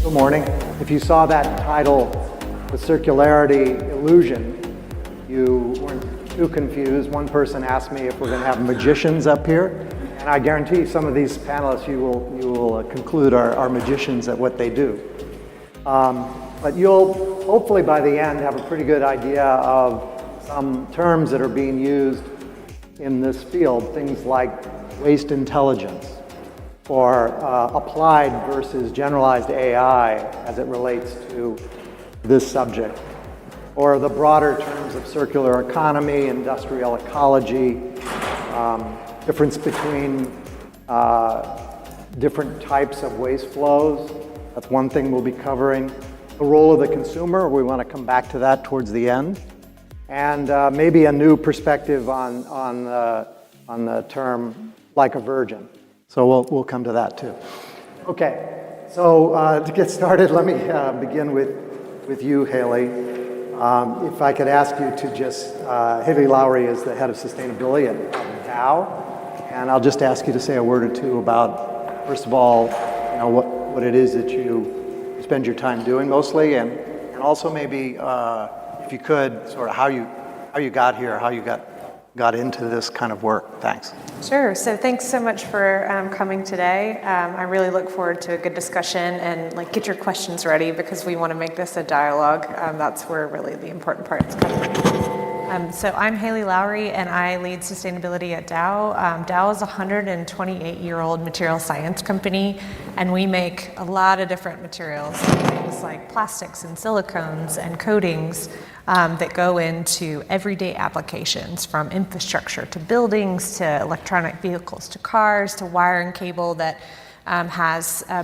Good morning. If you saw that title, The Circularity Illusion, you weren't too confused. One person asked me if we're going to have magicians up here, and I guarantee some of these panelists you will conclude are magicians at what they do. But you'll hopefully by the end have a pretty good idea of some terms that are being used in this field, things like waste intelligence, or applied versus generalized AI as it relates to this subject, or the broader terms of circular economy, industrial ecology, difference between different types of waste flows. That's one thing we'll be covering. The role of the consumer, we want to come back to that towards the end. And maybe a new perspective on the term like a virgin. So we'll come to that too. Okay, so to get started, let me begin with you, Haley. If I could ask you to just, Haley Lowry is the head of sustainability at Dow, and I'll just ask you to say a word or two about, first of all, what it is that you spend your time doing mostly, and also maybe, if you could, sort of how you got here, how you got into this kind of work. Thanks. Sure. So thanks so much for coming today. I really look forward to a good discussion, and get your questions ready because we want to make this a dialogue. That's where really the important part is coming. So I'm Haley Lowry, and I lead sustainability at Dow. Dow is a 128-year-old material science company, and we make a lot of different materials, things like plastics and silicones and coatings that go into everyday applications, from infrastructure to buildings to electronic vehicles to cars to wire and cable that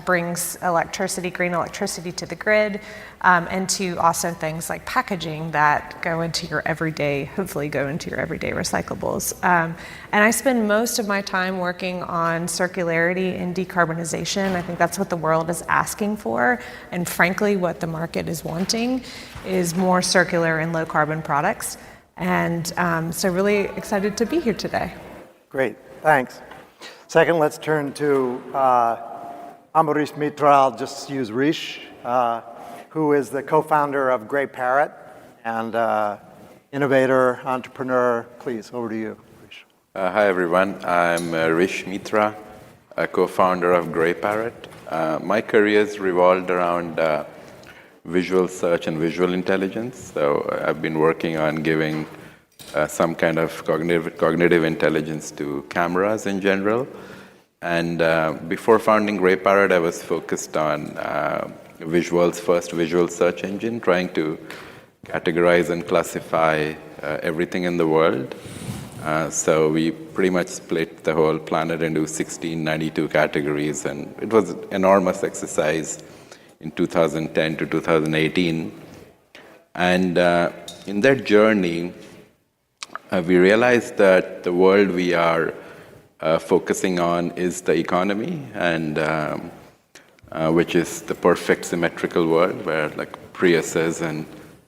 brings electricity, green electricity to the grid, and to also things like packaging that go into your everyday, hopefully go into your everyday recyclables. And I spend most of my time working on circularity and decarbonization. I think that's what the world is asking for, and frankly, what the market is wanting is more circular and low carbon products. And so really excited to be here today. Great, thanks. Second, let's turn to Ambarish Mitra. I'll just use Rish, who is the co-founder of Grey Parrot and innovator, entrepreneur. Please, over to you, Rish. Hi, everyone. I'm Rish Mitra, a co-founder of Grey Parrot. My career's revolved around visual search and visual intelligence. So I've been working on giving some kind of cognitive intelligence to cameras in general. And before founding Grey Parrot, I was focused on Visual's first visual search engine, trying to categorize and classify everything in the world. So we pretty much split the whole planet into 1692 categories, and it was an enormous exercise in 2010 to 2018. And in that journey, we realized that the world we are focusing on is the economy, and which is the perfect symmetrical world where Priuses and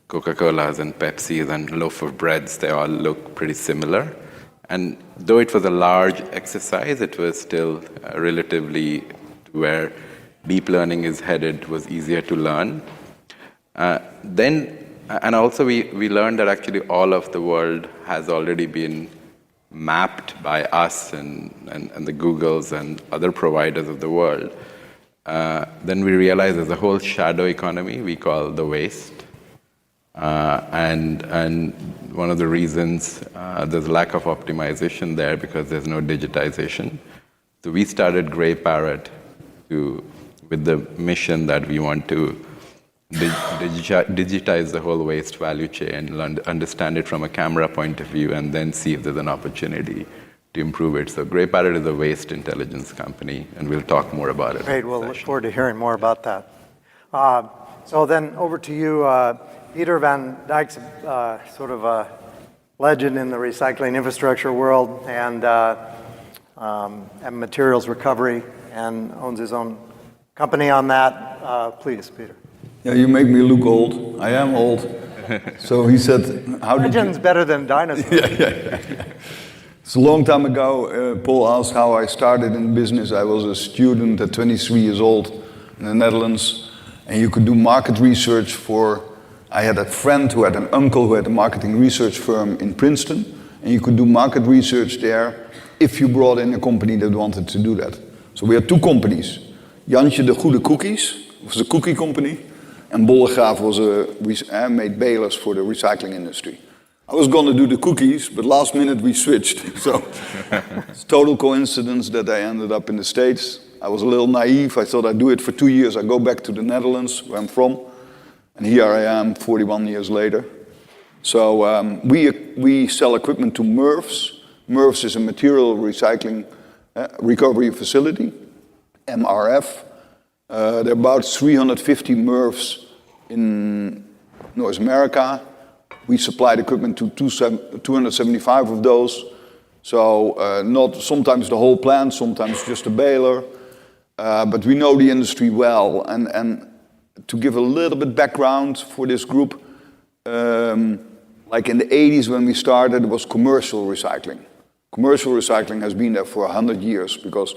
Coca-Colas and Pepsis and loaf of breads, they all look pretty similar. And though it was a large exercise, it was still relatively where deep learning is headed was easier to learn. And also we learned that actually all of the world has already been mapped by us and the Googles and other providers of the world. Then we realized there's a whole shadow economy we call the waste. And one of the reasons there's lack of optimization there because there's no digitization. So we started Grey Parrot with the mission that we want to digitize the whole waste value chain and understand it from a camera point of view, and then see if there's an opportunity to improve it. So Grey Parrot is a waste intelligence company, and we'll talk more about it. Great, we'll look forward to hearing more about that. So then over to you, Pieter van Dijk's sort of a legend in the recycling infrastructure world and materials recovery, and owns his own company on that. Please, Pieter. Yeah, you make me look old. I am old. So he said, how did Legend's better than dinosaurs. Yeah. It's a long time ago. Paul asked how I started in business. I was a student at 23 years old in the Netherlands, and you could do market research for. I had a friend who had an uncle who had a marketing research firm in Princeton, and you could do market research there if you brought in a company that wanted to do that. So we had two companies. Jansje de Goede Cookies was a cookie company, and Bollegraaf was made balers for the recycling industry. I was going to do the cookies, but last minute we switched. So it's total coincidence that I ended up in the States. I was a little naive. I thought I'd do it for 2 years. I go back to the Netherlands, where I'm from, and here I am 41 years later. So we sell equipment to MRFs. MRFs is a material recycling recovery facility, MRF. There are about 350 MRFs in North America. We supplied equipment to 275 of those. So not sometimes the whole plant, sometimes just a baler. But we know the industry well. And to give a little bit background for this group, like in the 80s when we started, it was commercial recycling. Commercial recycling has been there for 100 years because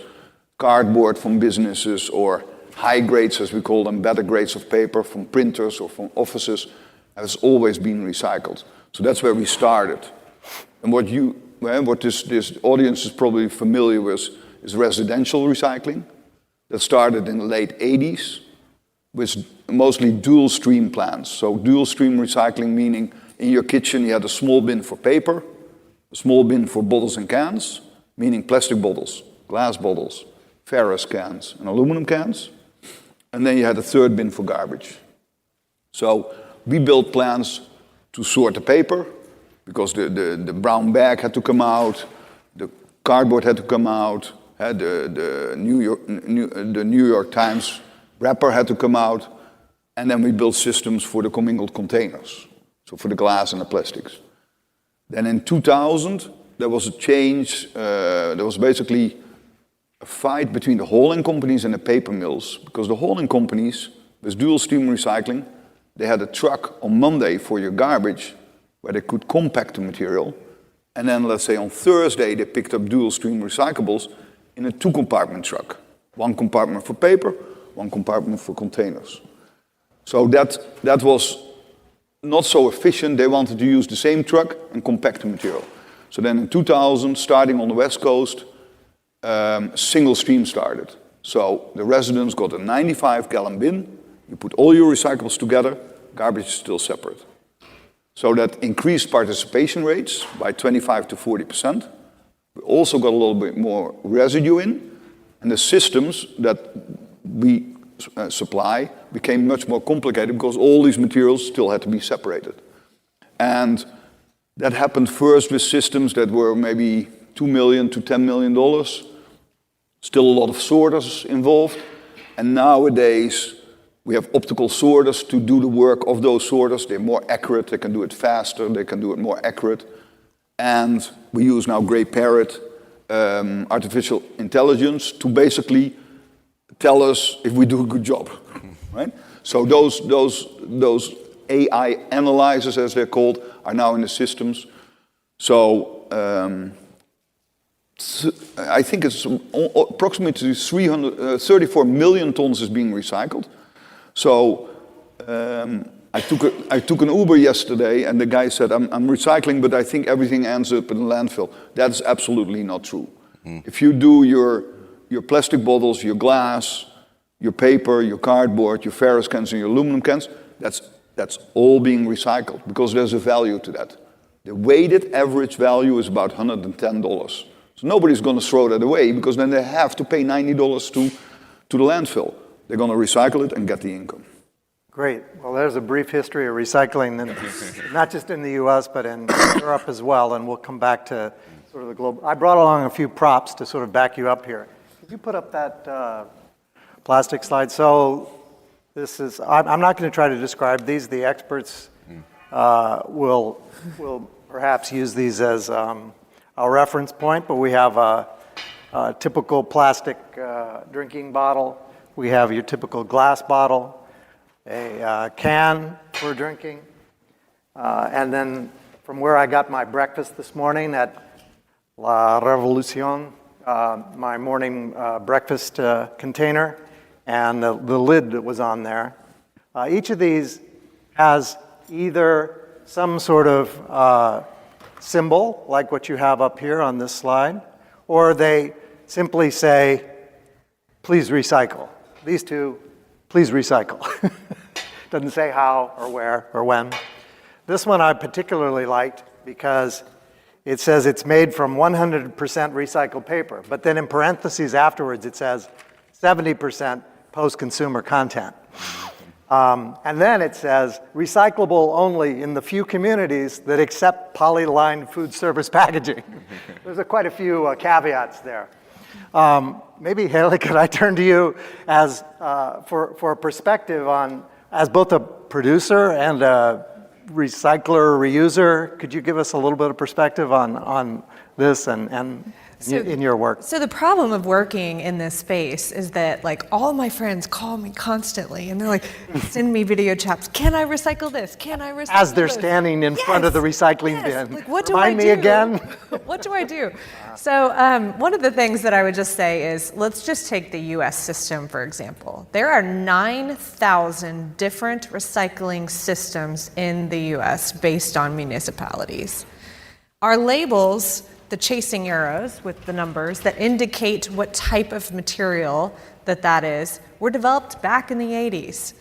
cardboard from businesses or high grades, as we call them, better grades of paper from printers or from offices has always been recycled. So that's where we started. And what this audience is probably familiar with is residential recycling. That started in the late 80s with mostly dual stream plants. So dual stream recycling meaning in your kitchen you had a small bin for paper, a small bin for bottles and cans, meaning plastic bottles, glass bottles, ferrous cans, and aluminum cans. And then you had a third bin for garbage. So we built plants to sort the paper because the brown bag had to come out, the cardboard had to come out, the New York Times wrapper had to come out, and then we built systems for the commingled containers, so for the glass and the plastics. Then in 2000, there was a change. There was basically a fight between the hauling companies and the paper mills, because the hauling companies, with dual stream recycling, they had a truck on Monday for your garbage where they could compact the material, and then let's say on Thursday they picked up dual stream recyclables in a 2-compartment truck. 1 compartment for paper, 1 compartment for containers. So that was not so efficient. They wanted to use the same truck and compact the material. So then in 2000, starting on the West Coast, single stream started. So the residents got a 95-gallon bin. You put all your recyclables together, garbage is still separate. So that increased participation rates by 25 to 40%. We also got a little bit more residue in, and the systems that we supply became much more complicated because all these materials still had to be separated. And that happened first with systems that were maybe $2 million to $10 million. Still a lot of sorters involved. And nowadays, we have optical sorters to do the work of those sorters. They're more accurate, they can do it faster, they can do it more accurate. And we use now Grey Parrot artificial intelligence to basically tell us if we do a good job, right? So those AI analyzers, as they're called, are now in the systems. So I think it's approximately 34 million tons is being recycled. So I took an Uber yesterday, and the guy said, I'm recycling, but I think everything ends up in the landfill. That's absolutely not true. If you do your plastic bottles, your glass, your paper, your cardboard, your ferrous cans, and your aluminum cans, that's all being recycled because there's a value to that. The weighted average value is about $110. So nobody's going to throw that away because then they have to pay $90 to the landfill. They're going to recycle it and get the income. Great. Well, there's a brief history of recycling, not just in the U.S., but in Europe as well, and we'll come back to sort of the global. I brought along a few props to sort of back you up here. Could you put up that plastic slide? So this is, I'm not going to try to describe these. The experts will perhaps use these as a reference point, but we have a typical plastic drinking bottle. We have your typical glass bottle, a can for drinking, and then from where I got my breakfast this morning at La Revolution, my morning breakfast container, and the lid that was on there. Each of these has either some sort of symbol, like what you have up here on this slide, or they simply say, please recycle. These two, please recycle. Doesn't say how or where or when. This one I particularly liked because it says it's made from 100% recycled paper, but then in parentheses afterwards it says 70% post-consumer content. And then it says recyclable only in the few communities that accept polylined food service packaging. There's quite a few caveats there. Maybe Haley, could I turn to you as for a perspective on, as both a producer and a recycler, reuser, could you give us a little bit of perspective on this and in your work? So the problem of working in this space is that like all of my friends call me constantly and they're like, send me video chats. Can I recycle this? Can I recycle As they're this? standing in front of the recycling bin. Like, what do Remind I me do? again. What do I do? So one of the things that I would just say is, let's just take the US system, for example. There are 9,000 different recycling systems in the US based on municipalities. Our labels, the chasing arrows with the numbers that indicate what type of material that is, were developed back in the 80s.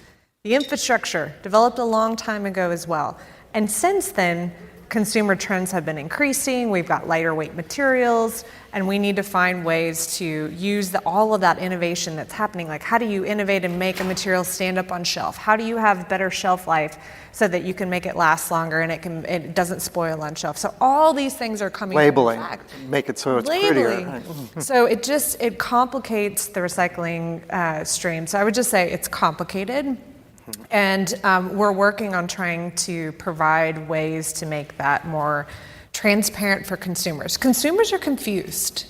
The infrastructure developed a long time ago as well. And since then, consumer trends have been increasing, we've got lighter weight materials, and we need to find ways to use all of that innovation that's happening. Like, how do you innovate and make a material stand up on shelf? How do you have better shelf life so that you can make it last longer and it doesn't spoil on shelf? So all these things are coming. Labeling, back. make it so it's Labeling. prettier. So it complicates the recycling stream. So I would just say it's complicated. And we're working on trying to provide ways to make that more transparent for consumers. Consumers are confused.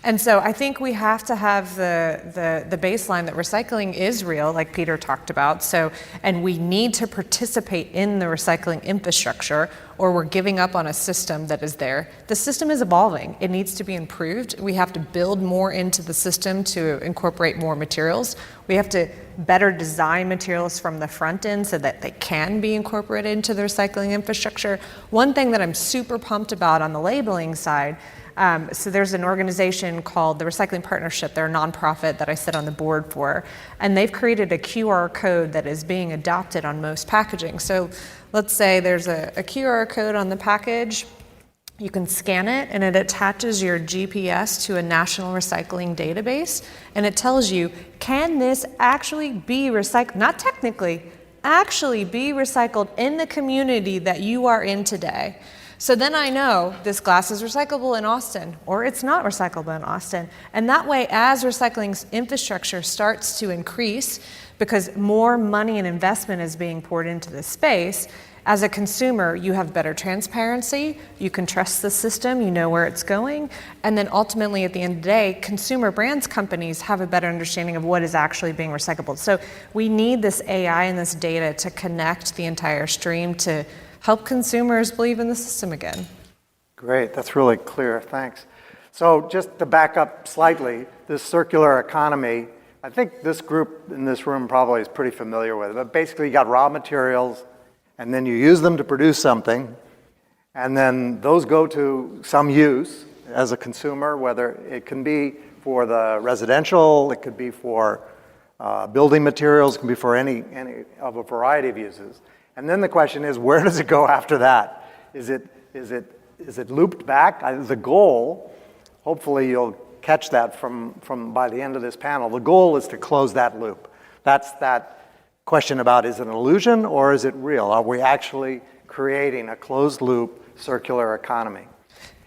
And so I think we have to have the baseline that recycling is real, like Pieter talked about. So, and we need to participate in the recycling infrastructure, or we're giving up on a system that is there. The system is evolving. It needs to be improved. We have to build more into the system to incorporate more materials. We have to better design materials from the front end so that they can be incorporated into the recycling infrastructure. One thing that I'm super pumped about on the labeling side, so there's an organization called the Recycling Partnership. They're a nonprofit that I sit on the board for, and they've created a QR code that is being adopted on most packaging. So let's say there's a QR code on the package. You can scan it, and it attaches your GPS to a national recycling database, and it tells you, can this actually be recycled? Not technically, actually be recycled in the community that you are in today. So then I know this glass is recyclable in Austin, or it's not recyclable in Austin. And that way, as recycling infrastructure starts to increase, because more money and investment is being poured into this space, as a consumer, you have better transparency, you can trust the system, you know where it's going, and then ultimately at the end of the day, consumer brands companies have a better understanding of what is actually being recyclable. So we need this AI and this data to connect the entire stream to help consumers believe in the system again. Great, that's really clear, thanks. So just to back up slightly, this circular economy, I think this group in this room probably is pretty familiar with it, but basically you got raw materials, and then you use them to produce something, and then those go to some use as a consumer, whether it can be for the residential, it could be for building materials, it can be for any of a variety of uses. And then the question is, where does it go after that? Is it looped back? The goal, hopefully you'll catch that from by the end of this panel, the goal is to close that loop. That's that question about, is it an illusion or is it real? Are we actually creating a closed loop circular economy?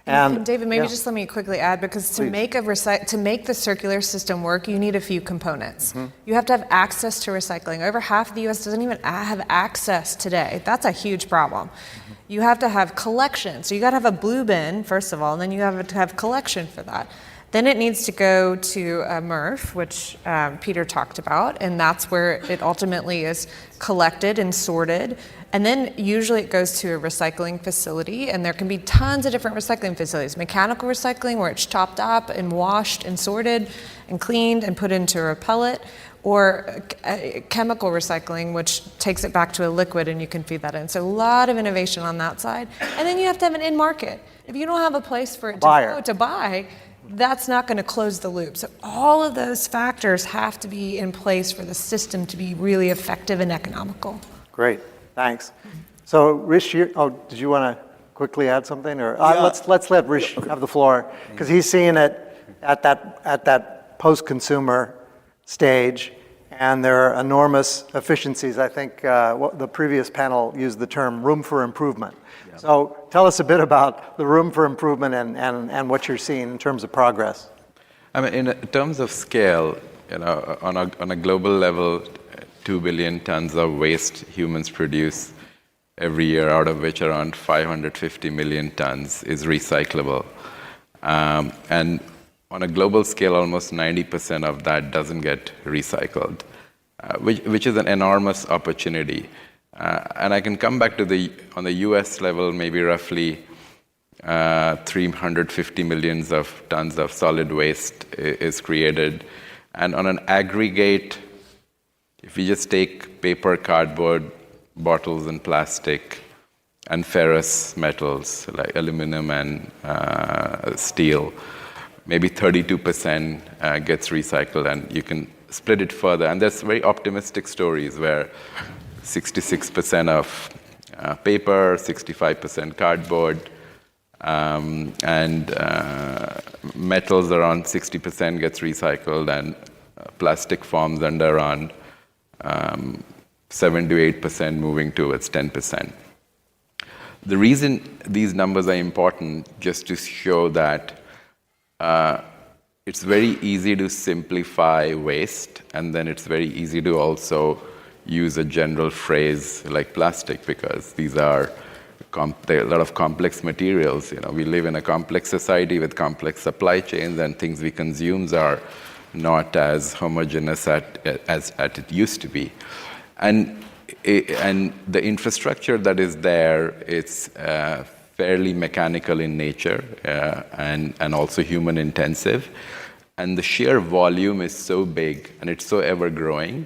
And David, maybe just let me quickly add, because to make the circular system work, you need a few components. Mm-hmm. You have to have access to recycling. Over half of the U.S. doesn't even have access today. That's a huge problem. Mm-hmm. You have to have collection. So you got to have a blue bin, first of all, and then you have to have collection for that. Then it needs to go to a MRF, which Peter talked about, and that's where it ultimately is collected and sorted. And then usually it goes to a recycling facility, and there can be tons of different recycling facilities. Mechanical recycling, where it's chopped up and washed and sorted and cleaned and put into a pellet, or chemical recycling, which takes it back to a liquid and you can feed that in. So a lot of innovation on that side. And then you have to have an end market. If you don't have a place for it to go to buy, that's not going to close the loop. So all of those factors have to be in place for the system to be really effective and economical. Great, thanks. So Rish, did you want to quickly add something? Or let's let Rish have the floor, because he's seeing it at that post-consumer stage, and there are enormous efficiencies. I think the previous panel used the term room for improvement. Yeah. So tell us a bit about the room for improvement and what you're seeing in terms of progress. I mean, in terms of scale, on a global level, 2 billion tons of waste humans produce every year, out of which around 550 million tons is recyclable. And on a global scale, almost 90% of that doesn't get recycled, which is an enormous opportunity. And I can come back to on the US level, maybe roughly 350 million tons of solid waste is created. And on an aggregate, if we just take paper, cardboard, bottles and plastic, and ferrous metals like aluminum and steel, maybe 32% gets recycled, and you can split it further. And there's very optimistic stories where 66% of paper, 65% cardboard, and metals around 60% gets recycled, and plastic forms under around 7 to 8%, moving towards 10%. The reason these numbers are important, just to show that it's very easy to simplify waste, and then it's very easy to also use a general phrase like plastic, because these are a lot of complex materials. We live in a complex society with complex supply chains, and things we consume are not as homogeneous as it used to be. And the infrastructure that is there, it's fairly mechanical in nature and also human intensive. And the sheer volume is so big and it's so ever growing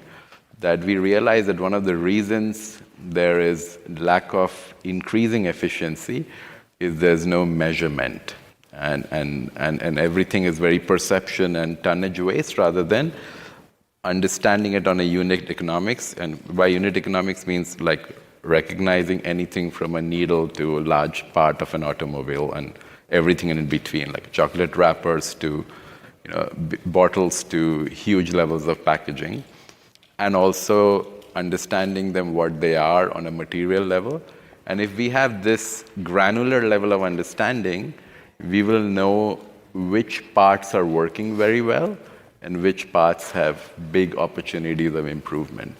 that we realize that one of the reasons there is lack of increasing efficiency is there's no measurement. And everything is very perception and tonnage waste rather than understanding it on a unit economics. And by unit economics means like recognizing anything from a needle to a large part of an automobile and everything in between, like chocolate wrappers to bottles to huge levels of packaging, and also understanding them what they are on a material level. And if we have this granular level of understanding, we will know which parts are working very well and which parts have big opportunities of improvement.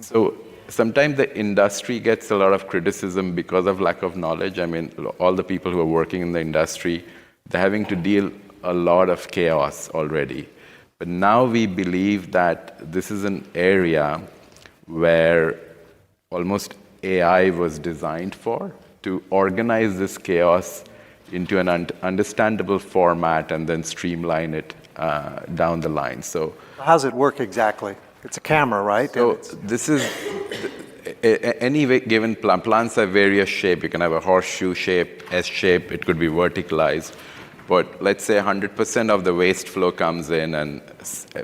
So sometimes the industry gets a lot of criticism because of lack of knowledge. I mean, all the people who are working in the industry, they're having to deal a lot of chaos already. But now we believe that this is an area where almost AI was designed for, to organize this chaos into an understandable format and then streamline it down the line. So how does it work exactly? It's a camera, right? So this is, any given plants have various shape. You can have a horseshoe shape, S shape, it could be verticalized. But let's say 100% of the waste flow comes in and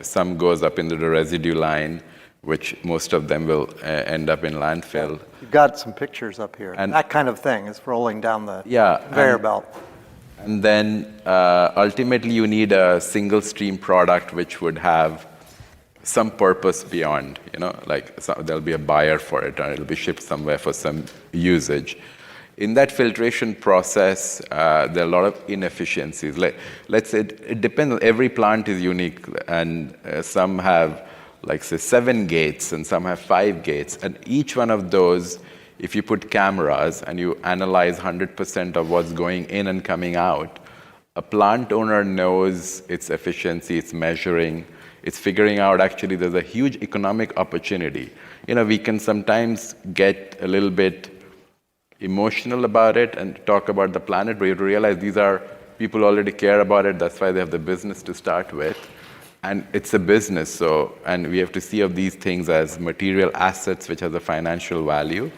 some goes up into the residue line, which most of them will end up in landfill. You've got some pictures up here. And that kind of thing is rolling down the conveyor belt. And then ultimately you need a single stream product which would have some purpose beyond, there'll be a buyer for it or it'll be shipped somewhere for some usage. In that filtration process, there are a lot of inefficiencies. Let's say it depends, every plant is unique, and some have, say, 7 gates and some have 5 gates. And each one of those, if you put cameras and you analyze 100% of what's going in and coming out, a plant owner knows its efficiency, it's measuring, it's figuring out actually there's a huge economic opportunity. We can sometimes get a little bit emotional about it and talk about the planet, but you have to realize these are people who already care about it. That's why they have the business to start with. And it's a business, and we have to see of these things as material assets which has a financial value.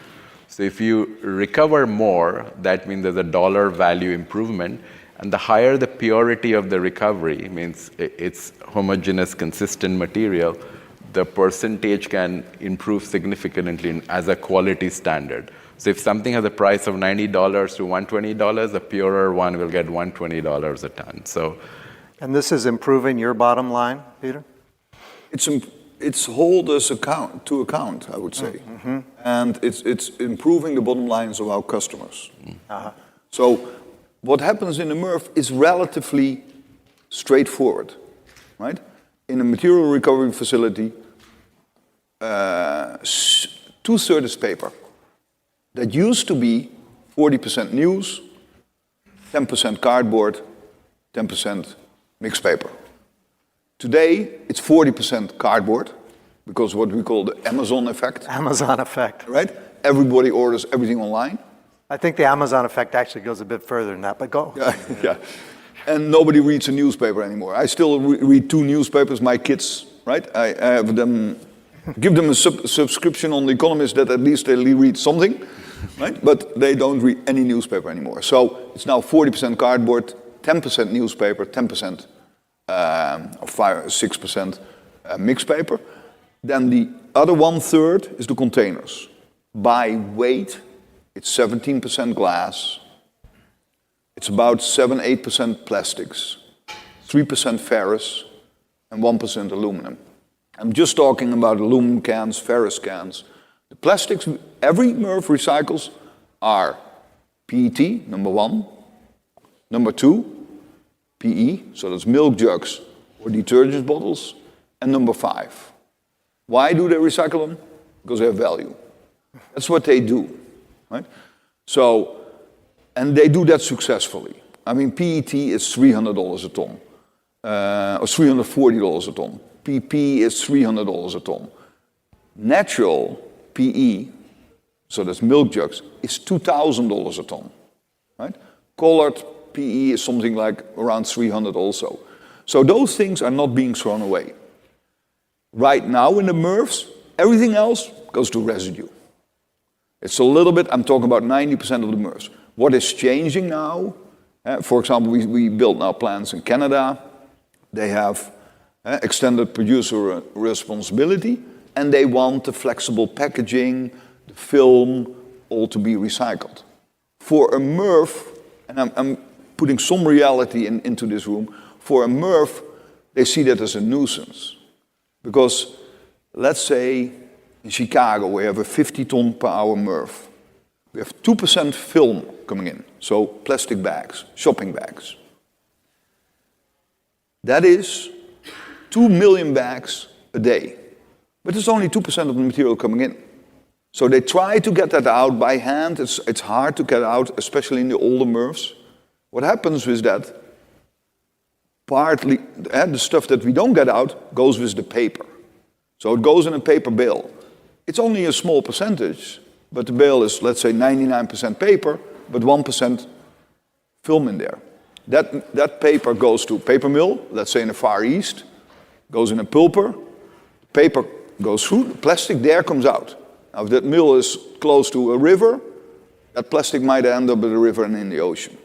So if you recover more, that means there's a dollar value improvement. And the higher the purity of the recovery, means it's homogeneous, consistent material, the percentage can improve significantly as a quality standard. So if something has a price of $90 to $120, a purer one will get $120 a ton. And this is improving your bottom line, Peter? It's holders to account, I would say. And it's improving the bottom lines of our customers. So what happens in the MRF is relatively straightforward, right? In a material recovery facility, 2/3 is paper. That used to be 40% news, 10% cardboard, 10% mixed paper. Today, it's 40% cardboard, because what we call the Amazon effect. Amazon effect. Right? Everybody orders everything online. I think the Amazon effect actually goes a bit further than that, but go. Yeah. And nobody reads a newspaper anymore. I still read 2 newspapers, my kids, right? I have them, give them a subscription on The Economist that at least they read something, right? But they don't read any newspaper anymore. So it's now 40% cardboard, 10% newspaper, 10% or 6% mixed paper. Then the other 1/3 is the containers. By weight, it's 17% glass. It's about 7-8% plastics, 3% ferrous, and 1% aluminum. I'm just talking about aluminum cans, ferrous cans. The plastics every MRF recycles are PET, number 1. Number 2, PE, so that's milk jugs or detergent bottles. And number 5. Why do they recycle them? Because they have value. That's what they do, right? So, and they do that successfully. I mean, PET is $300 a ton, or $340 a ton. PP is $300 a ton. Natural PE, so that's milk jugs, is $2,000 a ton, right? Colored PE is something like around 300 also. So those things are not being thrown away. Right now in the MRFs, everything else goes to residue. It's a little bit, I'm talking about 90% of the MRFs. What is changing now, for example, we build now plants in Canada. They have extended producer responsibility, and they want the flexible packaging, the film, all to be recycled. For a MRF, and I'm putting some reality into this room, for a MRF, they see that as a nuisance. Because let's say in Chicago we have a 50-ton per hour MRF. We have 2% film coming in, so plastic bags, shopping bags. That is 2 million bags a day. But it's only 2% of the material coming in. So they try to get that out by hand. It's hard to get out, especially in the older MRFs. What happens is that partly, the stuff that we don't get out goes with the paper. So it goes in a paper bale. It's only a small percentage, but the bale is, let's say, 99% paper, but 1% film in there. That paper goes to a paper mill, let's say in the Far East, goes in a pulper, paper goes through, the plastic there comes out. Now, if that mill is close to a river, that plastic might end up in the river and in the ocean.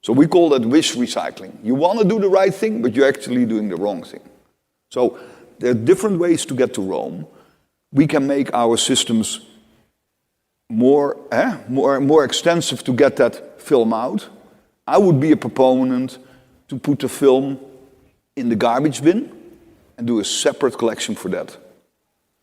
So we call that wish recycling. You want to do the right thing, but you're actually doing the wrong thing. So there are different ways to get to Rome. We can make our systems more extensive to get that film out. I would be a proponent to put the film in the garbage bin and do a separate collection for that.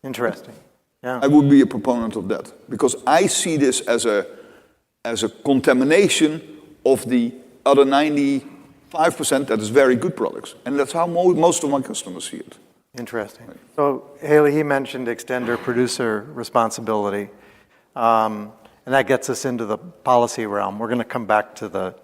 Interesting. Yeah. I would be a proponent of that because I see this as a contamination of the other 95% that is very good products. And that's how most of my customers see it. Interesting. So Haley, he mentioned extender producer responsibility. And that gets us into the policy realm. We're going to come back to the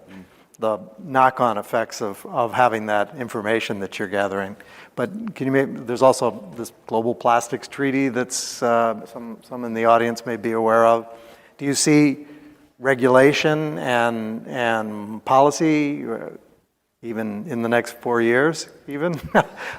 the knock-on effects of having that information that you're gathering. But can you there's also this global plastics treaty that's some in the audience may be aware of. Do you see regulation and policy, even in the next 4 years, even,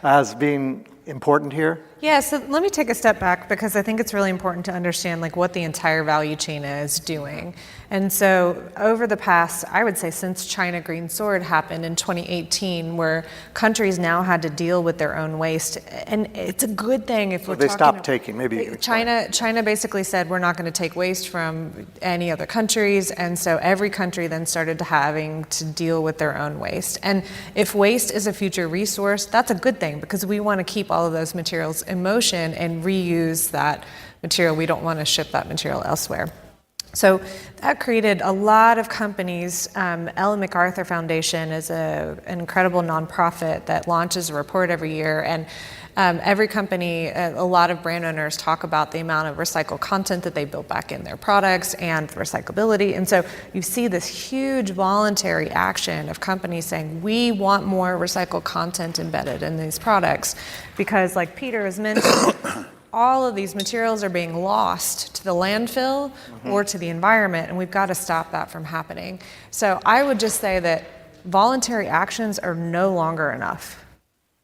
as being important here? Yeah, so let me take a step back because I think it's really important to understand like what the entire value chain is doing. And so over the past, I would say since China Green Sword happened in 2018, where countries now had to deal with their own waste, and it's a good thing if we're they talking stopped taking, maybe. China basically said we're not going to take waste from any other countries, and so every country then started to having to deal with their own waste. And if waste is a future resource, that's a good thing because we want to keep all of those materials in motion and reuse that material. We don't want to ship that material elsewhere. So that created a lot of companies. Ellen MacArthur Foundation is an incredible nonprofit that launches a report every year, and every company, a lot of brand owners talk about the amount of recycled content that they build back in their products and recyclability. And so you see this huge voluntary action of companies saying, we want more recycled content embedded in these products because, like Peter has mentioned, all of these materials are being lost to the landfill or to the environment, and we've got to stop that from happening. So I would just say that voluntary actions are no longer enough.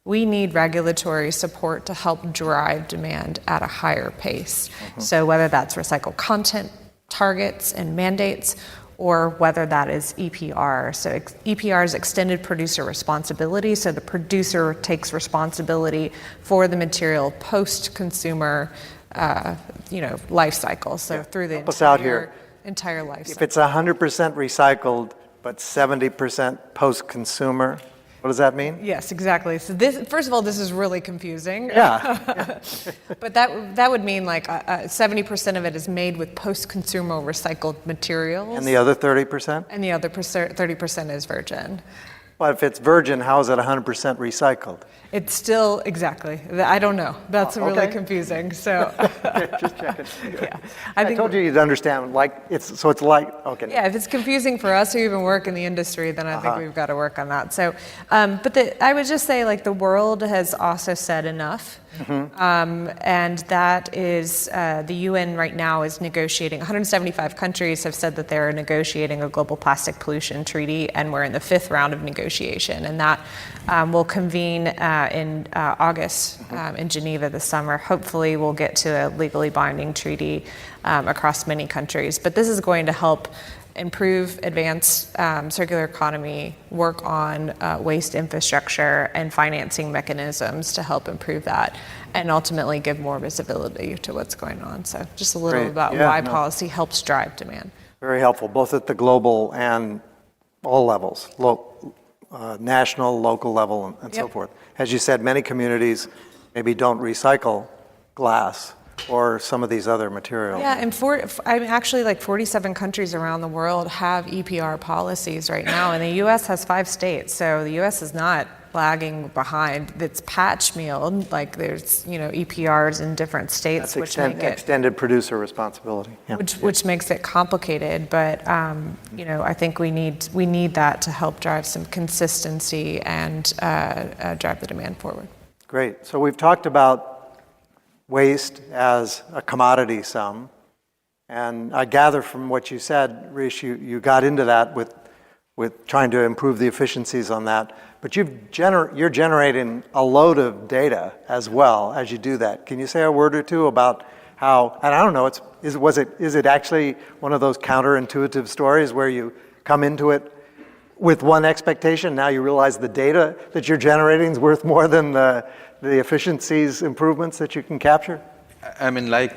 We need regulatory support to help drive demand at a higher pace. So whether that's recycled content targets and mandates, or whether that is EPR. So EPR is extended producer responsibility. So the producer takes responsibility for the material post-consumer, life cycle. So through the entire life cycle. If it's 100% recycled, but 70% post-consumer, what does that mean? Yes, exactly. So this, first of all, this is really confusing. Yeah. But that would mean like 70% of it is made with post-consumer recycled materials. And the other 30%? And the other 30% is virgin. Well, if it's virgin, how is it 100% recycled? It's still, exactly. I don't know. That's really confusing. So just checking. Yeah. I told you you'd understand. Okay. Yeah, if it's confusing for us who even work in the industry, then I think we've got to work on that. So, I would just say like the world has also said enough. And that is, the UN right now is negotiating, 175 countries have said that they're negotiating a global plastic pollution treaty, and we're in the 5th round of negotiation. And that will convene in August in Geneva this summer. Hopefully we'll get to a legally binding treaty across many countries. But this is going to help improve, advance circular economy, work on waste infrastructure and financing mechanisms to help improve that, and ultimately give more visibility to what's going on. So just a little about why policy helps drive demand. Very helpful, both at the global and all levels, national, local level, and so forth. As you said, many communities maybe don't recycle glass or some of these other materials. Yeah, and actually like 47 countries around the world have EPR policies right now, and the U.S. has 5 states, so the U.S. is not lagging behind. It's patch meal, like there's EPRs in different states, That's extended producer responsibility. Yeah. Which makes it complicated, but I think we need that to help drive some consistency and drive the demand forward. Great. So we've talked about waste as a commodity sum, and I gather from what you said, Rish, you got into that with trying to improve the efficiencies on that, but you're generating a load of data as well as you do that. Can you say a word or two about how, and I don't know, is it actually one of those counterintuitive stories where you come into it with one expectation, now you realize the data that you're generating is worth more than the efficiencies improvements that you can capture? I mean, like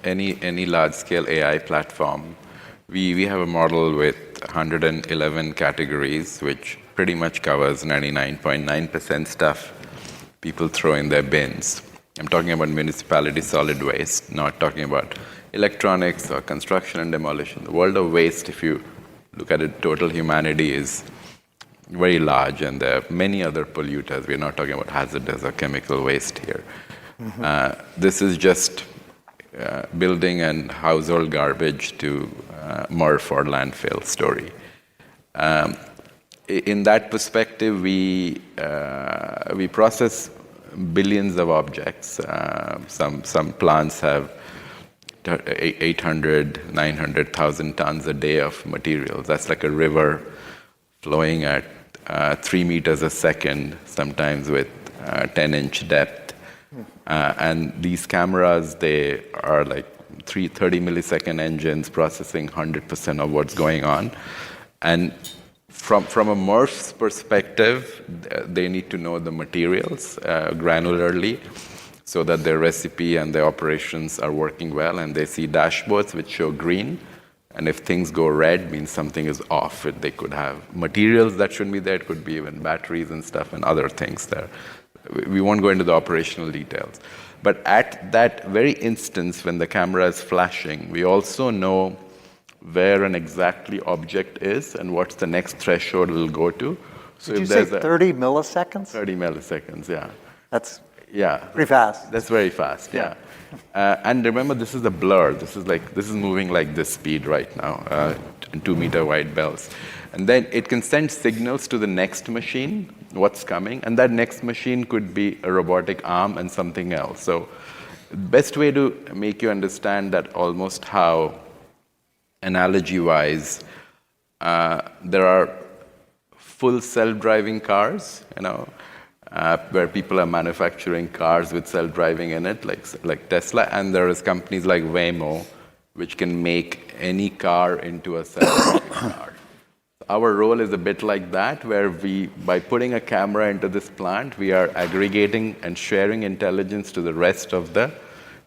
any large-scale AI platform, we have a model with 111 categories, which pretty much covers 99.9% stuff people throw in their bins. I'm talking about municipality solid waste, not talking about electronics or construction and demolition. The world of waste, if you look at it, total humanity is very large, and there are many other polluters. We're not talking about hazardous or chemical waste here. This is just building and household garbage to MRF or landfill story. In that perspective, we process billions of objects. Some plants have 800, 900,000 tons a day of materials. That's like a river flowing at 3 meters a second, sometimes with 10-inch depth. And these cameras, they are like 30 millisecond engines processing 100% of what's going on. And from a MRF's perspective, they need to know the materials granularly so that their recipe and their operations are working well, and they see dashboards which show green. And if things go red, means something is off. They could have materials that shouldn't be there. It could be even batteries and stuff and other things there. We won't go into the operational details. But at that very instance, when the camera is flashing, we also know where an exactly object is and what's the next threshold it'll go to. So Did you say 30 milliseconds? 30 milliseconds, yeah. That's Yeah. pretty fast. That's very fast, yeah. And remember, this is a blur. This is moving like this speed right now, in 2-meter wide bells. And then it can send signals to the next machine, what's coming, and that next machine could be a robotic arm and something else. So best way to make you understand that almost how, analogy-wise, there are full self-driving cars, where people are manufacturing cars with self-driving in it, like Tesla, and there is companies like Waymo, which can make any car into a self-driving car. Our role is a bit like that, where by putting a camera into this plant, we are aggregating and sharing intelligence to the rest of the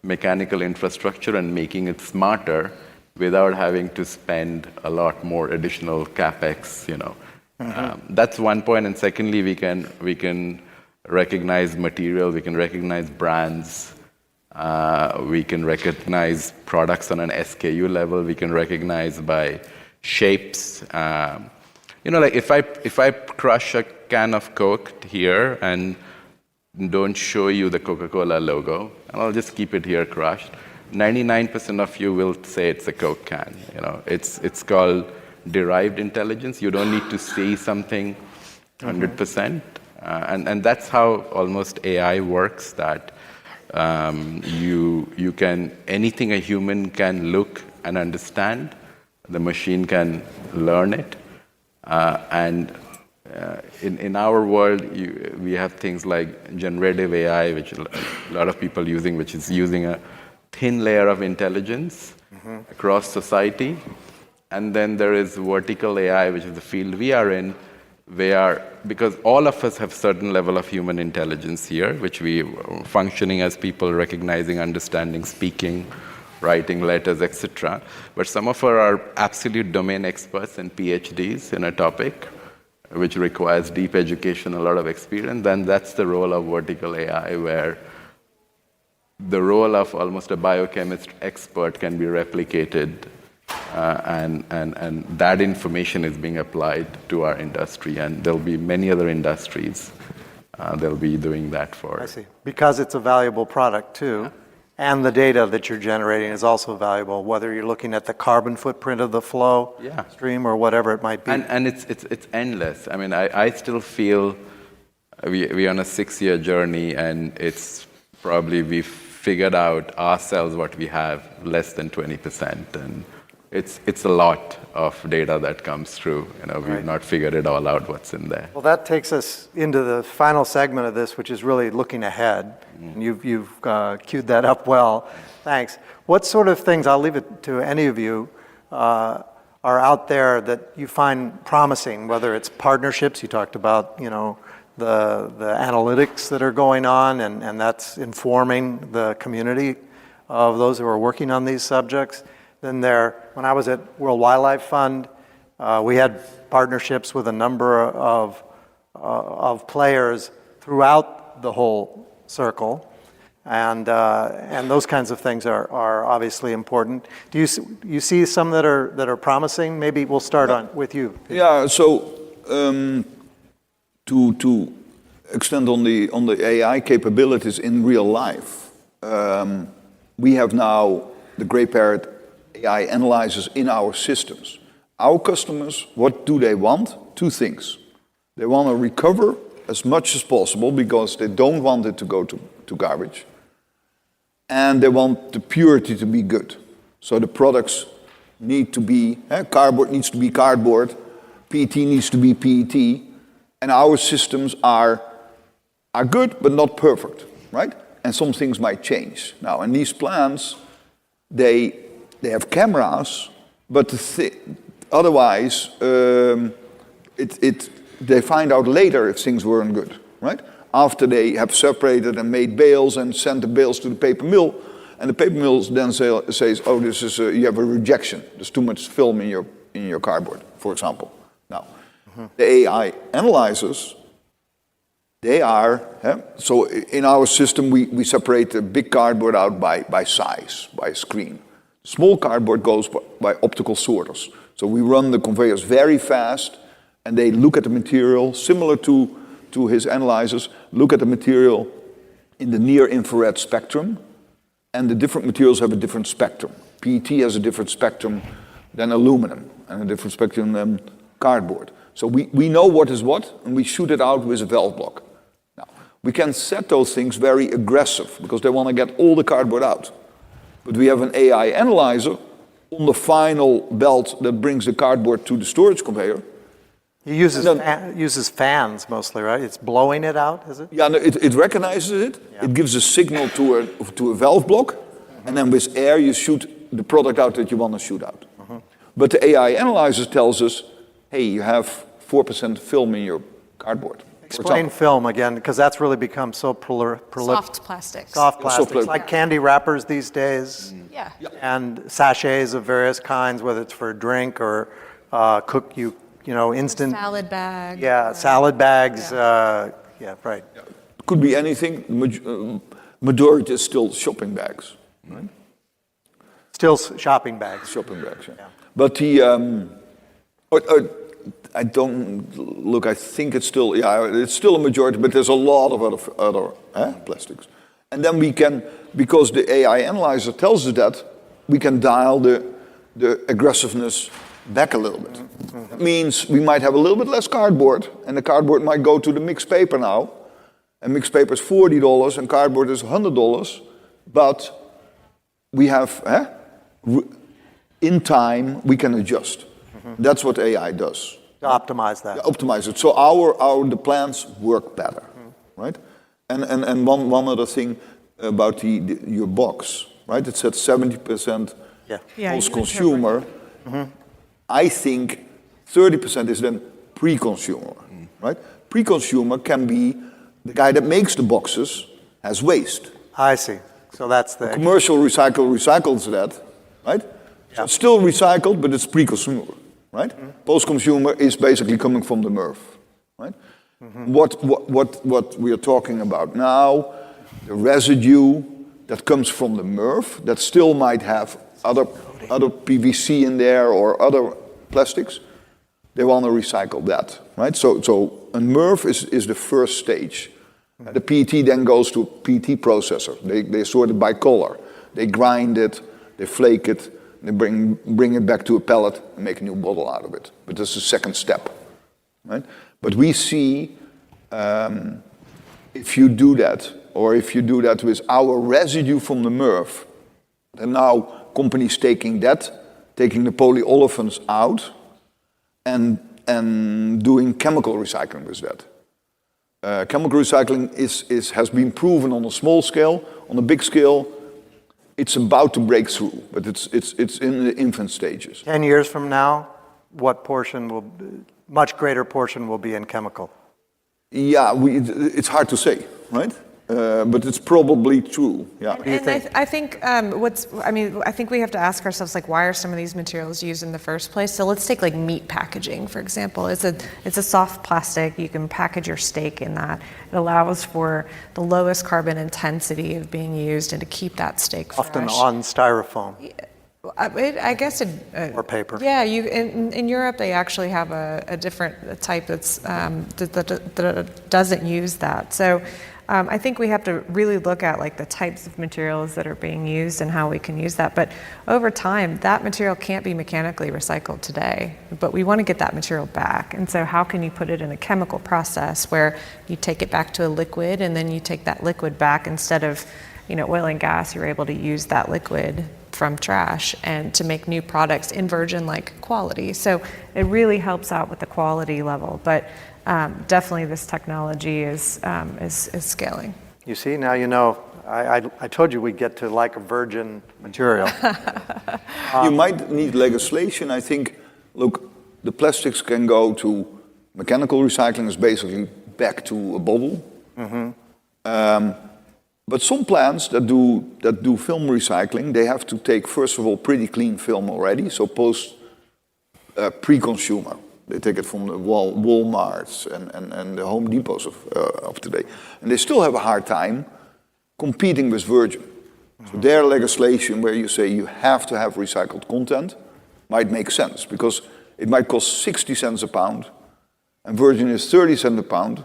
mechanical infrastructure and making it smarter without having to spend a lot more additional capex, That's one point. And secondly, we can recognize material, we can recognize brands, we can recognize products on an SKU level, we can recognize by shapes. Like if I crush a can of Coke here and don't show you the Coca-Cola logo, and I'll just keep it here crushed, 99% of you will say it's a Coke can. It's called derived intelligence. You don't need to see something 100%. And that's how almost AI works, that you can, anything a human can look and understand, the machine can learn it. In our world, we have things like generative AI, which a lot of people using, which is using a thin layer of intelligence across society. And then there is vertical AI, which is the field we are in, because all of us have certain level of human intelligence here, which we are functioning as people, recognizing, understanding, speaking, writing letters, etc. But some of us are absolute domain experts and PhDs in a topic, which requires deep education, a lot of experience. Then that's the role of vertical AI, where the role of almost a biochemist expert can be replicated, and that information is being applied to our industry, and there'll be many other industries they'll be doing that for. I see. Because it's a valuable product too, and the data that you're generating is also valuable, whether you're looking at the carbon footprint of the flow stream or whatever it might be. And it's endless. I mean, I still feel we're on a 6-year journey, and it's probably we've figured out ourselves what we have less than 20%, and it's a lot of data that comes through. We've not figured it all out what's in there. Well, that takes us into the final segment of this, which is really looking ahead. And you've queued that up well. Thanks. What sort of things, I'll leave it to any of you, are out there that you find promising, whether it's partnerships, you talked about, the analytics that are going on, and that's informing the community of those who are working on these subjects. Then when I was at World Wildlife Fund, we had partnerships with a number of players throughout the whole circle, and those kinds of things are obviously important. Do you see some that are promising? Maybe we'll start with you. Yeah. So to extend on the AI capabilities in real life, we have now the Gray Parrot AI analyzers in our systems. Our customers, what do they want? Two things. They want to recover as much as possible because they don't want it to go to garbage. And they want the purity to be good. So the products need to be, cardboard needs to be cardboard, PET needs to be PET, and our systems are good but not perfect, right? And some things might change. Now, in these plants, they have cameras, but otherwise, they find out later if things weren't good, right? After they have separated and made bales and sent the bales to the paper mill, and the paper mill then says, oh, this is you have a rejection. There's too much film in your cardboard, for example. Now, the AI analyzers, they are, so in our system, we separate the big cardboard out by size, by screen. Small cardboard goes by optical sorters. So we run the conveyors very fast, and they look at the material, similar to his analyzers, look at the material in the near-infrared spectrum, and the different materials have a different spectrum. PET has a different spectrum than aluminum, and a different spectrum than cardboard. So we know what is what, and we shoot it out with a valve block. Now, we can set those things very aggressive, because they want to get all the cardboard out. But we have an AI analyzer on the final belt that brings the cardboard to the storage conveyor. He uses fans mostly, right? It's blowing it out, is it? Yeah, no, it recognizes it. Yeah. It gives a signal to a valve block, and then with air you shoot the product out that you want to shoot out. But the AI analyzer tells us, hey, you have 4% film in your cardboard. Explain film again, because that's really become so Soft plastics. Soft plastics, like candy wrappers these days. Yeah. And sachets of various kinds, whether it's for a drink or instant. Salad bag. Yeah, salad bags. Yeah, right. Yeah. Could be anything. Majority is still shopping bags. Right? Still shopping bags. Shopping bags, yeah. But the, I don't look, I think it's still a majority, but there's a lot of other plastics. And then we can, because the AI analyzer tells us that, we can dial the aggressiveness back a little bit. It means we might have a little bit less cardboard, and the cardboard might go to the mixed paper now, and mixed paper is $40 and cardboard is $100, but we have, in time, we can adjust. That's what AI does. To optimize that. Optimize it. So the plants work better, right? And one other thing about your box, right? It said 70% post-consumer. I think 30% is then pre-consumer, right? Pre-consumer can be the guy that makes the boxes has waste. I see. So that's the... Commercial recycles that, right? So it's still recycled, but it's pre-consumer, right? Post-consumer is basically coming from the MRF, right? What we are talking about now, the residue that comes from the MRF, that still might have other PVC in there or other plastics, they want to recycle that, right? So a MRF is the first stage. The PET then goes to a PET processor. They sort it by color. They grind it, they flake it, they bring it back to a pellet and make a new bottle out of it. But that's the second step, right? But we see if you do that, or if you do that with our residue from the MRF, then now companies taking the polyolefins out and doing chemical recycling with that. Chemical recycling has been proven on a small scale. On a big scale, it's about to break through, but it's in the infant stages. 10 years from now, much greater portion will be in chemical? Yeah, it's hard to say, right? But it's probably true. Yeah. I think I think we have to ask ourselves, like, why are some of these materials used in the first place? So let's take like meat packaging, for example. It's a soft plastic. You can package your steak in that. It allows for the lowest carbon intensity of being used and to keep that steak fresh. Often on styrofoam. I guess or paper. Yeah, in Europe they actually have a different type that doesn't use that. So I think we have to really look at like the types of materials that are being used and how we can use that. But over time, that material can't be mechanically recycled today, but we want to get that material back. And so how can you put it in a chemical process where you take it back to a liquid and then you take that liquid back instead of, oil and gas, you're able to use that liquid from trash and to make new products in virgin-like quality. So it really helps out with the quality level, but definitely this technology is scaling. You see, now you know, I told you we'd get to like a virgin material. You might need legislation. I think, look, the plastics can go to mechanical recycling, is basically back to a bottle. But some plants that do film recycling, they have to take, first of all, pretty clean film already, so pre-consumer. They take it from the Walmarts and the Home Depots of today. And they still have a hard time competing with virgin. So their legislation where you say you have to have recycled content might make sense, because it might cost 60 cents a pound, and virgin is 30 cents a pound,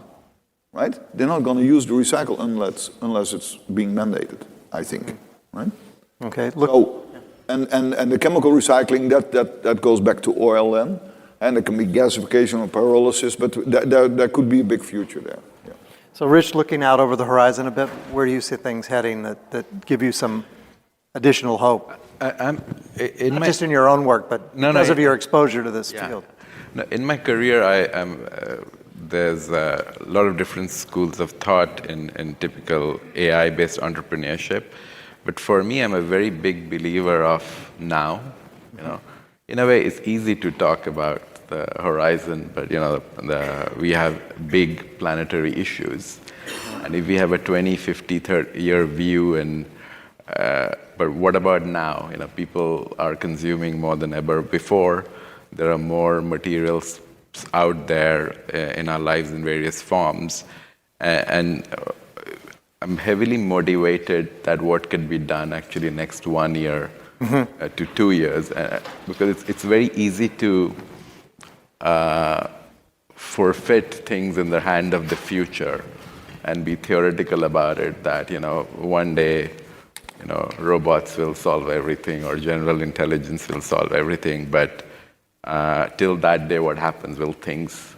right? They're not going to use the recycle unless it's being mandated, I think, right? Okay, look. So, and the chemical recycling, that goes back to oil then, and there can be gasification or pyrolysis, but there could be a big future there. Yeah. So Rich, looking out over the horizon a bit, where do you see things heading that give you some additional hope? Not Just in your own work, but because of your exposure to this field. No, in my career, there's a lot of different schools of thought in typical AI-based entrepreneurship. But for me, I'm a very big believer of now. In a way, it's easy to talk about the horizon, but we have big planetary issues. And if we have a 20, 50, 30-year view, but what about now? People are consuming more than ever before. There are more materials out there in our lives in various forms. And I'm heavily motivated that what can be done actually next 1 year to 2 years, because it's very easy to forfeit things in the hand of the future and be theoretical about it, that one day robots will solve everything or general intelligence will solve everything, but till that day, what happens? Will things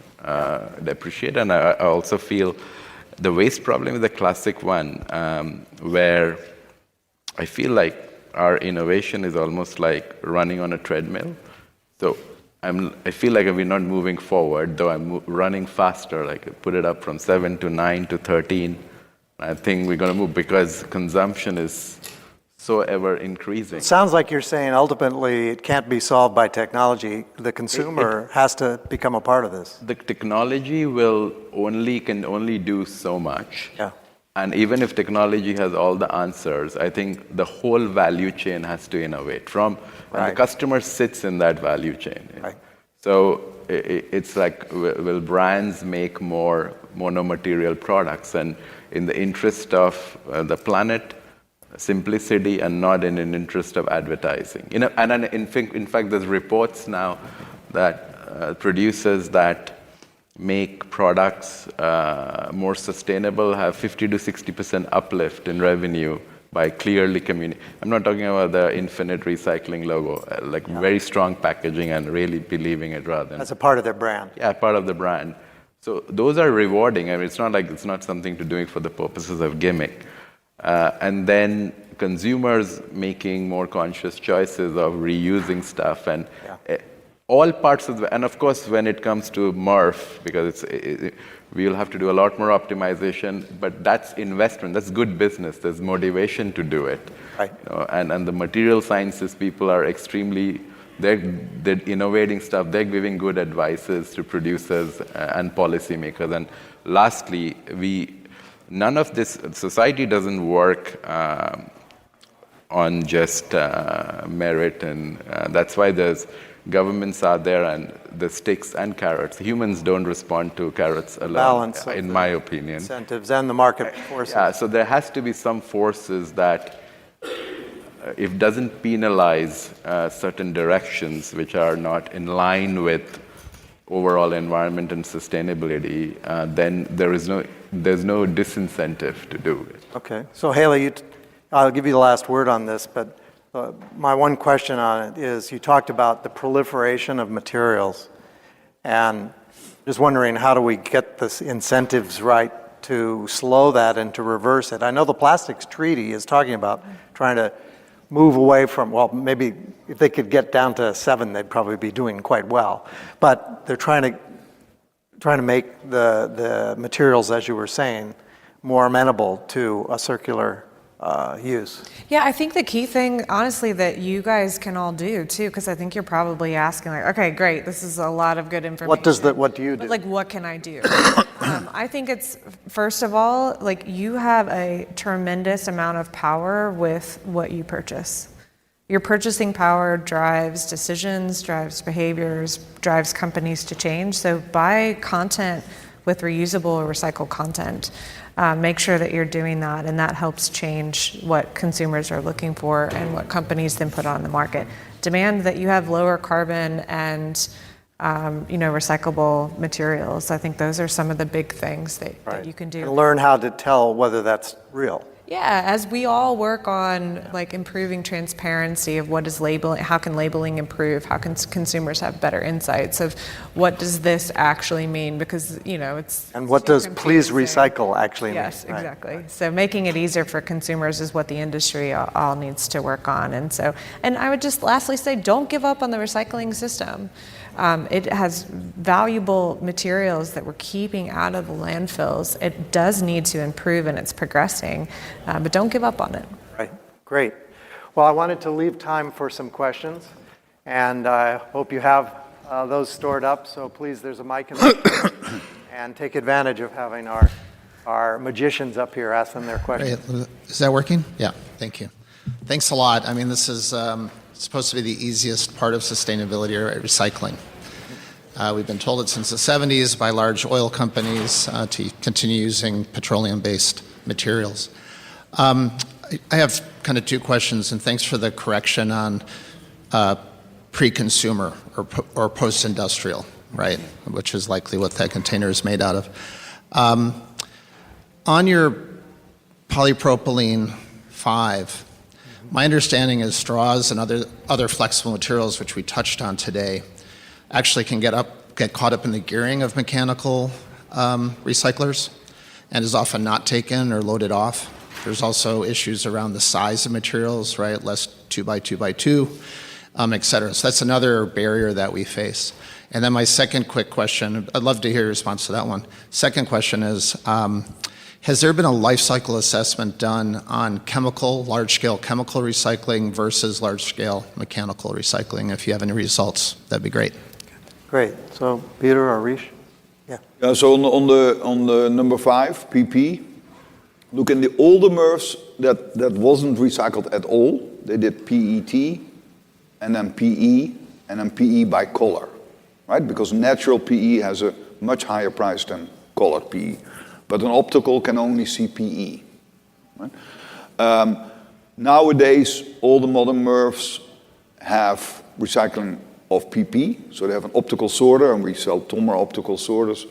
depreciate? And I also feel the waste problem is a classic one, where I feel like our innovation is almost like running on a treadmill. So I feel like we're not moving forward, though I'm running faster. Like I put it up from 7 to 9 to 13. I think we're going to move because consumption is so ever increasing. It sounds like you're saying ultimately it can't be solved by technology. The consumer has to become a part of this. The technology can only do so much. Yeah. And even if technology has all the answers, I think the whole value chain has to innovate. And the customer sits in that value chain. Right. So it's like, will brands make more monomaterial products? And in the interest of the planet, simplicity, and not in an interest of advertising. And in fact, there's reports now that producers that make products more sustainable have 50 to 60% uplift in revenue by clearly communicating. I'm not talking about the infinite recycling logo, very strong packaging and really believing it rather than... As a part of their brand. Yeah, part of the brand. So those are rewarding. I mean, it's not something to doing for the purposes of gimmick. And then consumers making more conscious choices of reusing stuff and all parts of and of course when it comes to MRF, because we'll have to do a lot more optimization, but that's investment, that's good business, there's motivation to do it. Right. And the material sciences people are they're innovating stuff, they're giving good advices to producers and policymakers. And lastly, none of this, society doesn't work on just merit, and that's why there's governments are there and the sticks and carrots. Humans don't respond to carrots alone, Balance in my opinion. Incentives and the market forces. Yeah, so there has to be some forces that, if doesn't penalize certain directions which are not in line with overall environment and sustainability, then there's no disincentive to do it. Okay, so Haley, I'll give you the last word on this, but my one question on it is, you talked about the proliferation of materials, and just wondering, how do we get the incentives right to slow that and to reverse it? I know the plastics treaty is talking about trying to move away from, well, maybe if they could get down to 7, they'd probably be doing quite well. But they're trying to make the materials, as you were saying, more amenable to a circular use. Yeah, I think the key thing, honestly, that you guys can all do too, because I think you're probably asking, like, okay, great, this is a lot of good information. What do you do? But, like, what can I do? I think it's, first of all, like, you have a tremendous amount of power with what you purchase. Your purchasing power drives decisions, drives behaviors, drives companies to change. So buy content with reusable or recycled content. Make sure that you're doing that, and that helps change what consumers are looking for and what companies then put on the market. Demand that you have lower carbon and recyclable materials. I think those are some of the big things that you can do. And learn how to tell whether that's real. Yeah, as we all work on like improving transparency of what is labeling, how can labeling improve, how can consumers have better insights of what does this actually mean, because it's and what does please recycle actually mean? Yes, exactly. Right. So making it easier for consumers is what the industry all needs to work on, and I would just lastly say, don't give up on the recycling system. It has valuable materials that we're keeping out of the landfills. It does need to improve, and it's progressing, but don't give up on it. Right, great. Well, I wanted to leave time for some questions, and I hope you have those stored up. So please, there's a mic in there, and take advantage of having our magicians up here ask them their questions. Great. Is that working? Yeah, thank you. Thanks a lot. I mean, this is supposed to be the easiest part of sustainability or recycling. We've been told it since the 70s by large oil companies to continue using petroleum-based materials. I have kind of two questions, and thanks for the correction on pre-consumer or post-industrial, right, which is likely what that container is made out of. On your polypropylene 5, my understanding is straws and other flexible materials, which we touched on today, actually can get caught up in the gearing of mechanical recyclers and is often not taken or loaded off. There's also issues around the size of materials, right? Less 2x2x2, et cetera. So that's another barrier that we face. And then my second quick question, I'd love to hear your response to that one. Second question is, has there been a life cycle assessment done on large-scale chemical recycling versus large-scale mechanical recycling? If you have any results, that'd be great. Great. So Peter or Rish? Yeah. So on the number 5, PP, look, in the older MRFs that wasn't recycled at all. They did PET, and then PE, and then PE by color, right? Because natural PE has a much higher price than colored PE. But an optical can only see PE. Right? Nowadays, all the modern MRFs have recycling of PP, so they have an optical sorter, and we sell Tomra optical sorters.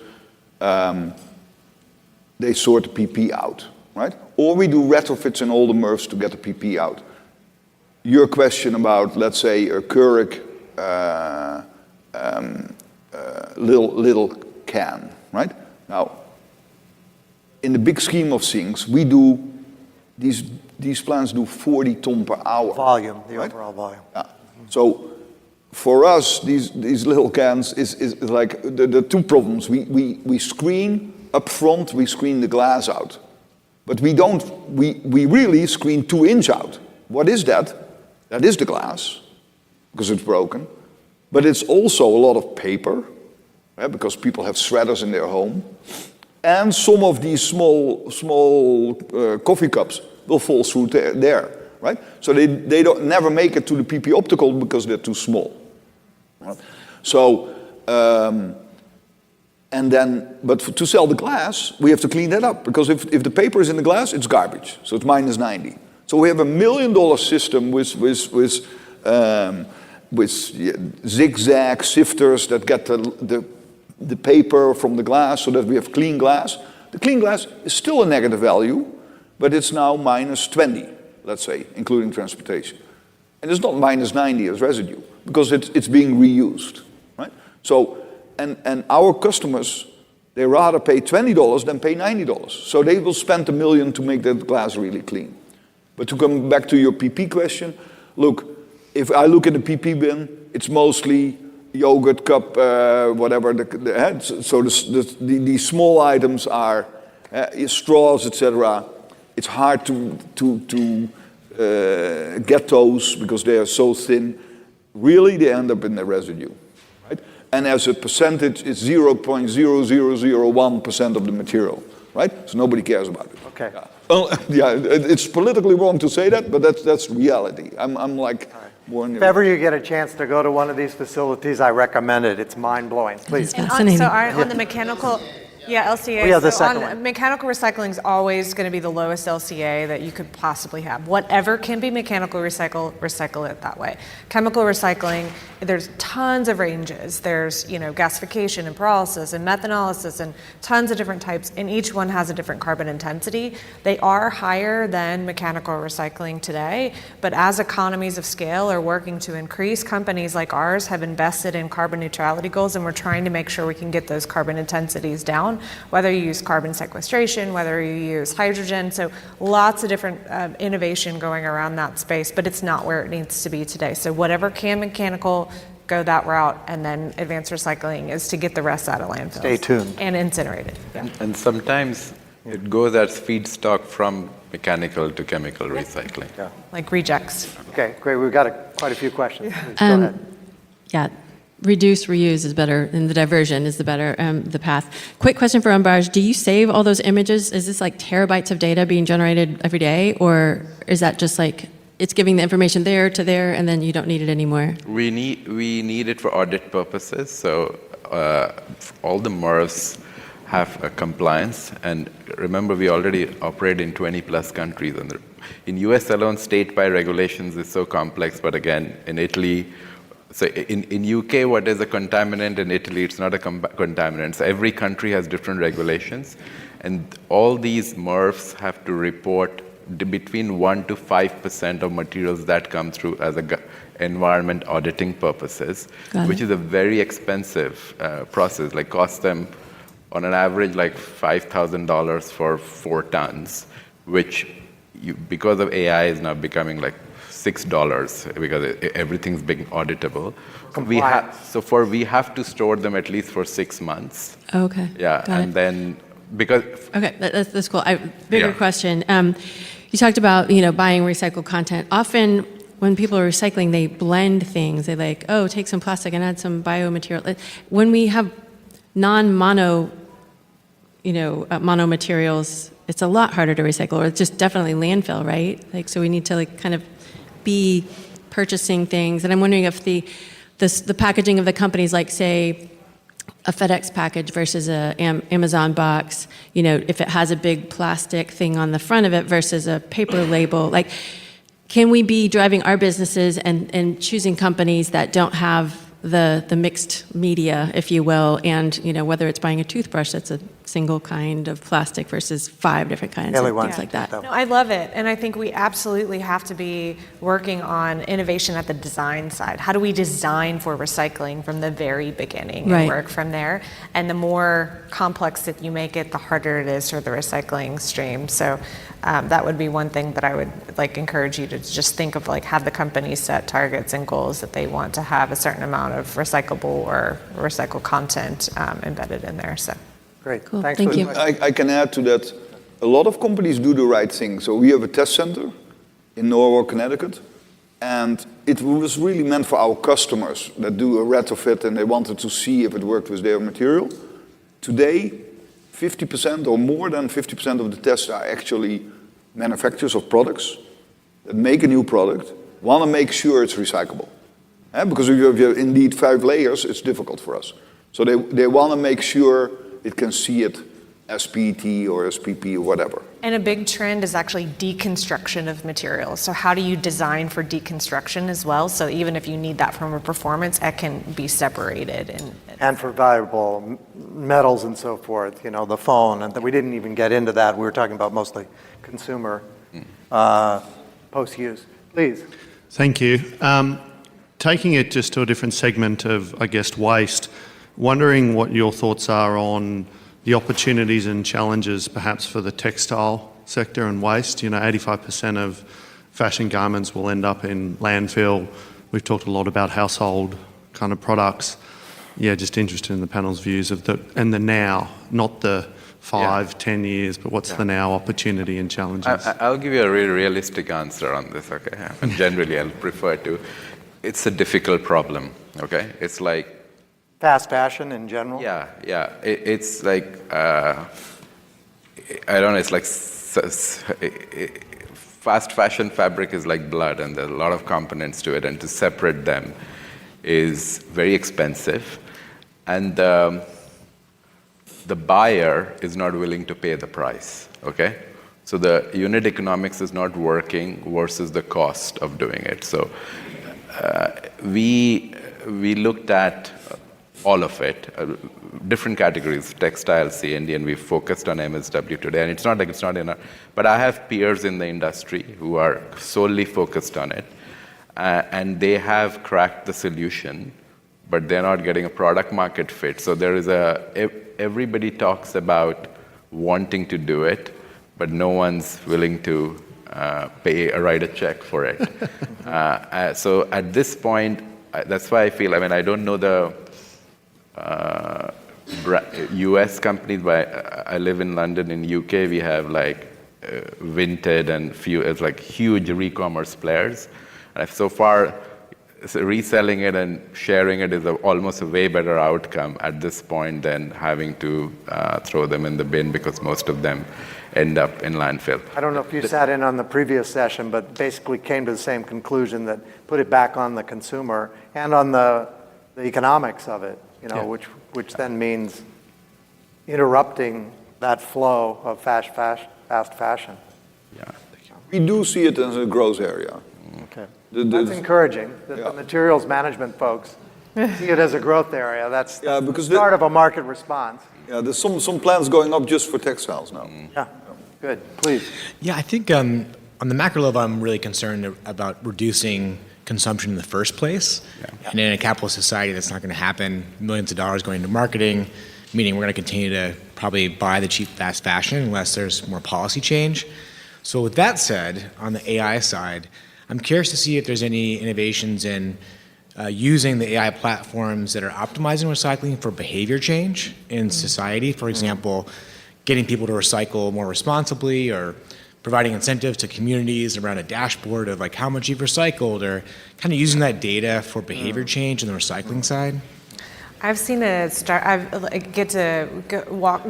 They sort the PP out, right? Or we do retrofits in all the MRFs to get the PP out. Your question about, let's say, a Keurig little can, right? Now, in the big scheme of things, we do, these plants do 40 ton per hour. Volume, the right? overall volume. Yeah. So for us, these little cans is like the two problems. We screen up front, we screen the glass out. But we really screen 2 inch out. What is that? That is the glass, because it's broken. But it's also a lot of paper, right? Because people have shredders in their home. And some of these small coffee cups will fall through there, right? So they don't never make it to the PP optical because they're too small. Right? So, to sell the glass, we have to clean that up, because if the paper is in the glass, it's garbage. So it's minus 90. So we have a $1 million system with zigzag sifters that get the paper from the glass so that we have clean glass. The clean glass is still a negative value, but it's now minus 20, let's say, including transportation. And it's not minus 90 as residue, because it's being reused, right? So, and our customers, they rather pay $20 than pay $90. So they will spend $1 million to make that glass really clean. But to come back to your PP question, look, if I look at the PP bin, it's mostly yogurt cup, whatever. So the small items are straws, etc. It's hard to get those because they are so thin. Really, they end up in the residue. Right? And as a percentage, it's 0.0001% of the material. Right? So nobody cares about it. Okay. Yeah, it's politically wrong to say that, but that's reality. I'm like... If ever you get a chance to go to one of these facilities, I recommend it. It's mind-blowing. Please. And on the mechanical, LCA. Oh, yeah, the so second on one. mechanical recycling is always going to be the lowest LCA that you could possibly have. Whatever can be mechanical recycle it that way. Chemical recycling, there's tons of ranges. There's, gasification and pyrolysis and methanolysis and tons of different types, and each one has a different carbon intensity. They are higher than mechanical recycling today, but as economies of scale are working to increase, companies like ours have invested in carbon neutrality goals, and we're trying to make sure we can get those carbon intensities down, whether you use carbon sequestration, whether you use hydrogen. So lots of different innovation going around that space, but it's not where it needs to be today. So whatever can mechanical, go that route, and then advanced recycling is to get the rest out of landfills. Stay tuned. And incinerated. Yeah. And sometimes it goes as feedstock from mechanical to chemical recycling. Yeah. Like rejects. Okay, great. We've got quite a few questions. Please, go ahead. Yeah, reduce, reuse is better, and the diversion is the path. Quick question for Ambalaj. Do you save all those images? Is this like terabytes of data being generated every day, or is that just like it's giving the information there to there, and then you don't need it anymore? We need it for audit purposes. So all the MRFs have a compliance, and remember we already operate in 20 plus countries. And in US alone, state by regulations is so complex. But again, in Italy. So in UK, what is a contaminant? In Italy, it's not a contaminant. So every country has different regulations. And all these MRFs have to report between 1 to 5% of materials that come through as environment auditing purposes, which is a very expensive process. Like costs them on an average like $5,000 for 4 tons, which because of AI is now becoming like $6 because everything's being auditable. We have to store them at least for 6 months. Okay. Yeah, Got and it. then because Okay, that's cool. Bigger Yeah. question. You talked about buying recycled content. Often when people are recycling, they blend things. They take some plastic and add some biomaterial. When we have non-mono, mono materials, it's a lot harder to recycle, or it's just definitely landfill, right? So we need to kind of be purchasing things. And I'm wondering if the packaging of the companies, like say a FedEx package versus a Amazon box, if it has a big plastic thing on the front of it versus a paper label, can we be driving our businesses and choosing companies that don't have the mixed media, if you will, and whether it's buying a toothbrush that's a single kind of plastic versus 5 different kinds of things like that. No, I love it. And I think we absolutely have to be working on innovation at the design side. How do we design for recycling from the very beginning and work from there? And the more complex that you make it, the harder it is for the recycling stream. So that would be one thing that I would encourage you to just think of, have the company set targets and goals that they want to have a certain amount of recyclable or recycled content embedded in there. So. Great. Cool. Thanks Thank for the you. question. I can add to that. A lot of companies do the right thing. So we have a test center in Norwalk, Connecticut, and it was really meant for our customers that do a retrofit and they wanted to see if it worked with their material. Today, 50% or more than 50% of the tests are actually manufacturers of products that make a new product, want to make sure it's recyclable. Because if you have indeed 5 layers, it's difficult for us. So they want to make sure it can see it as PET or as PP or whatever. And a big trend is actually deconstruction of materials. So how do you design for deconstruction as well? So even if you need that from a performance, it can be separated. And for valuable metals and so forth, the phone, and we didn't even get into that. We were talking about mostly consumer post-use. Please. Thank you. Taking it just to a different segment of, I guess, waste, wondering what your thoughts are on the opportunities and challenges perhaps for the textile sector and waste. 85% of fashion garments will end up in landfill. We've talked a lot about household kind of products. Yeah, just interested in the panel's views of the now, not the 5-10 years, but what's the now opportunity and challenges? I'll give you a really realistic answer on this, okay? And generally, I'll prefer to. It's a difficult problem, okay? It's like... Fast fashion in general? Yeah. It's like, I don't know, it's like fast fashion fabric is like blood, and there's a lot of components to it, and to separate them is very expensive. And the buyer is not willing to pay the price, okay? So the unit economics is not working versus the cost of doing it. So we looked at all of it, different categories, textile, C&D, and we focused on MSW today. And it's not like it's not enough, but I have peers in the industry who are solely focused on it, and they have cracked the solution, but they're not getting a product market fit. So there is everybody talks about wanting to do it, but no one's willing to write a check for it. So at this point, that's why I feel, I don't know the US companies, but I live in London. In UK, we have like Vinted and it's like huge e-commerce players. And so far, reselling it and sharing it is almost a way better outcome at this point than having to throw them in the bin, because most of them end up in landfill. I don't know if you sat in on the previous session, but basically came to the same conclusion, that put it back on the consumer and on the economics of it, which then means interrupting that flow of fast fashion. Yeah. We do see it as a growth area. Okay. That's encouraging that the materials management folks see it as a growth area. That's the start of a market response. Yeah, there's some plans going up just for textiles now. Yeah, good. Please. Yeah, I think on the macro level, I'm really concerned about reducing consumption in the first place. Yeah. And in a capitalist society, that's not going to happen. Millions of dollars going into marketing, meaning we're going to continue to probably buy the cheap fast fashion unless there's more policy change. So with that said, on the AI side, I'm curious to see if there's any innovations in using the AI platforms that are optimizing recycling for behavior change in society. For example, getting people to recycle more responsibly, or providing incentives to communities around a dashboard of like how much you've recycled, or kind of using that data for behavior change on the recycling side. I've seen I get to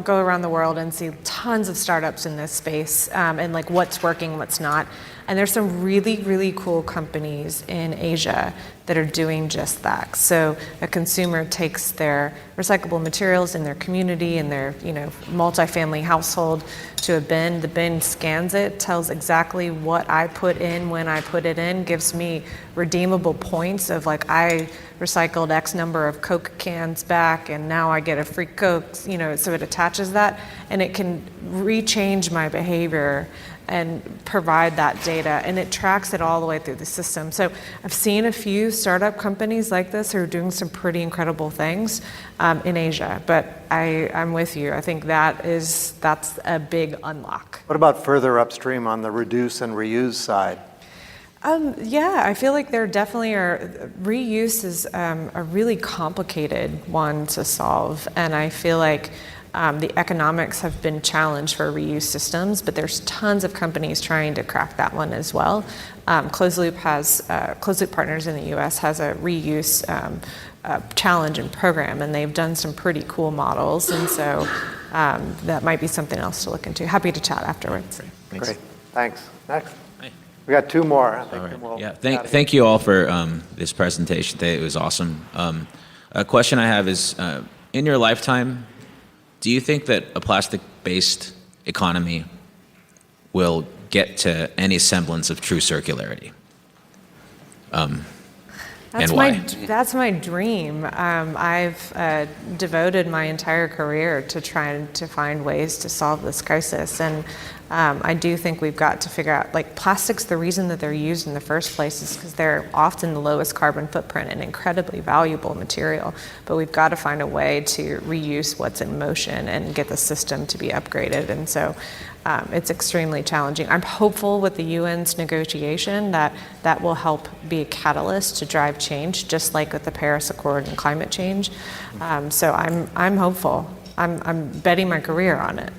go around the world and see tons of startups in this space, and like what's working, what's not. And there's some really, really cool companies in Asia that are doing just that. So a consumer takes their recyclable materials in their community, in their multifamily household, to a bin. The bin scans it, tells exactly what I put in when I put it in, gives me redeemable points of like I recycled X number of Coke cans back, and now I get a free Coke. So it attaches that, and it can rechange my behavior and provide that data, and it tracks it all the way through the system. So I've seen a few startup companies like this who are doing some pretty incredible things in Asia, but I'm with you. I think that's a big unlock. What about further upstream on the reduce and reuse side? I feel like there definitely are. Reuse is a really complicated one to solve, and I feel like the economics have been challenged for reuse systems, but there's tons of companies trying to crack that one as well. Closed Loop Partners in the U.S. has a reuse challenge and program, and they've done some pretty cool models, and so that might be something else to look into. Happy to chat afterwards. Thanks. Great, thanks. Next. We got two more. I think. All right. We'll Thank you all for this presentation today. It was awesome. A question I have is, in your lifetime, do you think that a plastic-based economy will get to any semblance of true circularity? and why? That's my dream. I've devoted my entire career to trying to find ways to solve this crisis, and I do think we've got to figure out, like, plastics, the reason that they're used in the first place is because they're often the lowest carbon footprint and incredibly valuable material, but we've got to find a way to reuse what's in motion and get the system to be upgraded, and so it's extremely challenging. I'm hopeful with the UN's negotiation that will help be a catalyst to drive change, just like with the Paris Accord and climate change. So I'm hopeful. I'm betting my career on it.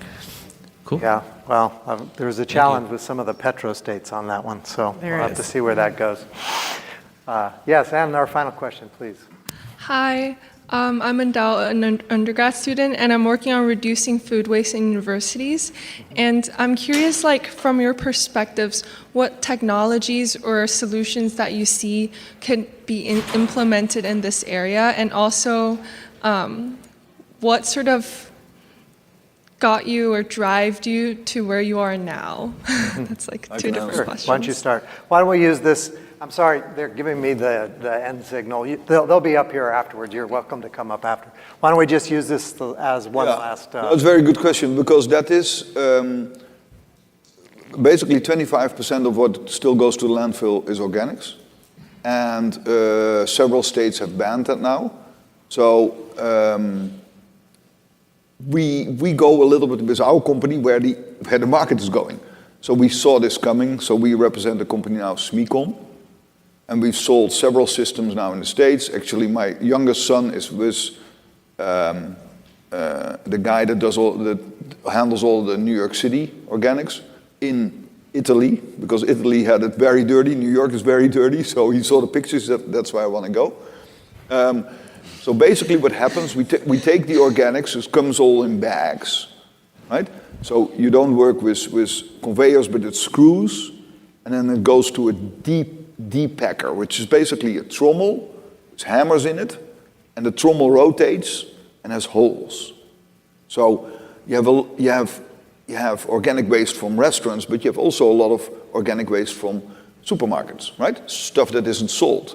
Cool. Yeah, well, there's a challenge with some of the petrostates on that one, so There we'll have is. to see where that goes. Yes, and our final question, please. Hi, I'm Endel, an undergrad student, and I'm working on reducing food waste in universities. And I'm curious, like, from your perspectives, what technologies or solutions that you see can be implemented in this area, and also what sort of got you or drived you to where you are now? That's like two different Sure. questions. Why don't you start? Why don't we use this? I'm sorry, they're giving me the end signal. They'll be up here afterwards. You're welcome to come up after. Why don't we just use this as one last... That's a very good question, because that is basically 25% of what still goes to the landfill is organics. And several states have banned that now. So we go a little bit with our company where the market is going. So we saw this coming. So we represent a company now, Smecon. And we've sold several systems now in the States. Actually, my youngest son is with the guy that handles all the New York City organics in Italy, because Italy had it very dirty. New York is very dirty, so he saw the pictures. That's where I want to go. So basically, what happens? We take the organics. It comes all in bags, right? So you don't work with conveyors, but it's screws, and then it goes to a deep packer, which is basically a trommel. It's hammers in it, and the trommel rotates and has holes. So you have organic waste from restaurants, but you have also a lot of organic waste from supermarkets, right? Stuff that isn't sold,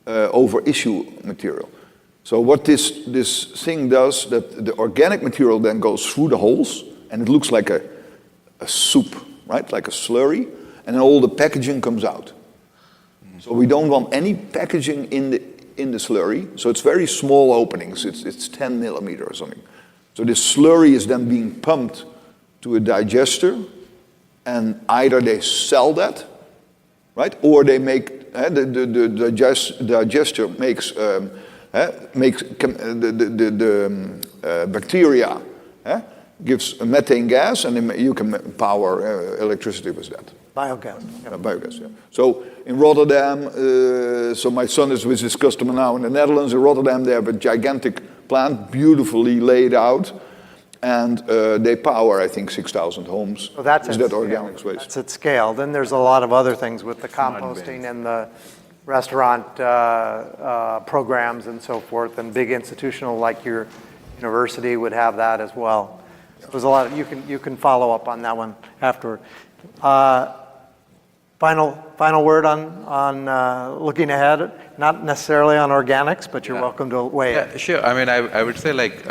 over issue material. So what this thing does, that the organic material then goes through the holes, and it looks like a soup, right? Like a slurry, and then all the packaging comes out. So we don't want any packaging in the slurry. So it's very small openings. It's 10 millimeter or something. So this slurry is then being pumped to a digester, and either they sell that, right, or they make the digester makes the bacteria gives a methane gas, and then you can power electricity with that. Biogas. Biogas, yeah. So in Rotterdam, so my son is with his customer now in the Netherlands. In Rotterdam, they have a gigantic plant, beautifully laid out, and they power, I think, 6,000 homes. So that's with at that scale. organic waste. That's at scale. Then there's a lot of other things with the composting and the restaurant programs and so forth, and big institutional like your university would have that as well. There's a lot of, you can follow up on that one afterward. Final word on looking ahead, not necessarily on organics, but you're welcome to weigh in. Yeah, sure. I mean, I would say, like,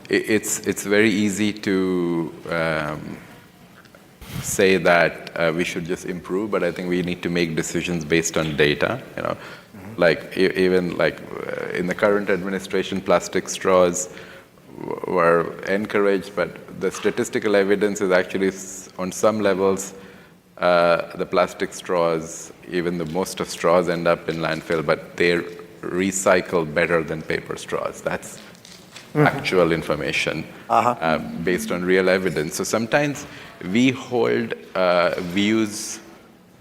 it's very easy to say that we should just improve, but I think we need to make decisions based on data. You know, like even like in the current administration, plastic straws were encouraged, but the statistical evidence is actually on some levels. The plastic straws, even the most of straws end up in landfill, but they recycle better than paper straws. That's actual information based on real evidence. So sometimes we hold views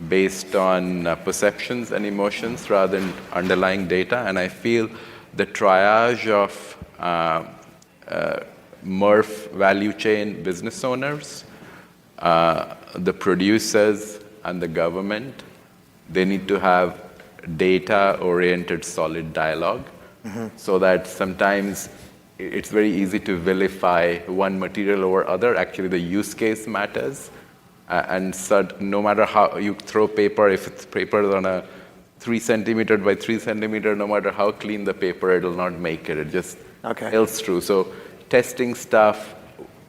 based on perceptions and emotions rather than underlying data, and I feel the triage of MRF value chain business owners, the producers and the government, they need to have data-oriented, solid dialogue, so that sometimes it's very easy to vilify one material over other. Actually, the use case matters, and so no matter how you throw paper, if it's paper on a 3 centimeter by 3 centimeter, no matter how clean the paper, it'll not make it. It just sails through. So testing stuff,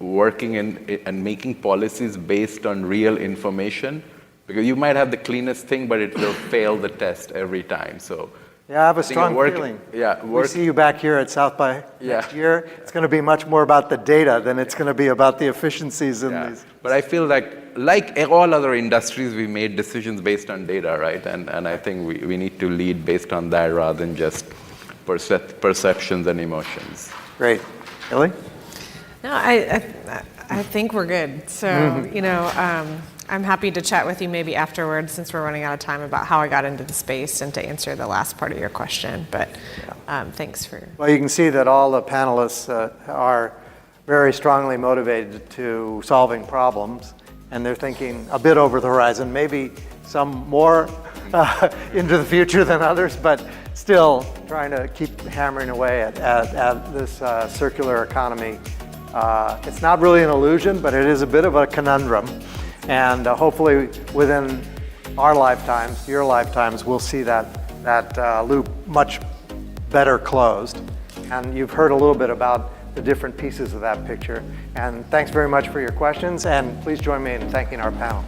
working and making policies based on real information, because you might have the cleanest thing, but it will fail the test every time. So yeah, I have a strong feeling. Yeah, we see you back here at South by next year. It's going to be much more about the data than it's going to be about the efficiencies in these. But I feel like all other industries, we made decisions based on data, right? And I think we need to lead based on that rather than just perceptions and emotions. Great. Ellie? No, I think we're good. So, you know, I'm happy to chat with you maybe afterwards, since we're running out of time, about how I got into the space and to answer the last part of your question. But thanks for... Well, you can see that all the panelists are very strongly motivated to solving problems, and they're thinking a bit over the horizon, maybe some more into the future than others, but still trying to keep hammering away at this circular economy. It's not really an illusion, but it is a bit of a conundrum. And hopefully within our lifetimes, your lifetimes, we'll see that loop much better closed. And you've heard a little bit about the different pieces of that picture. And thanks very much for your questions, and please join me in thanking our panel.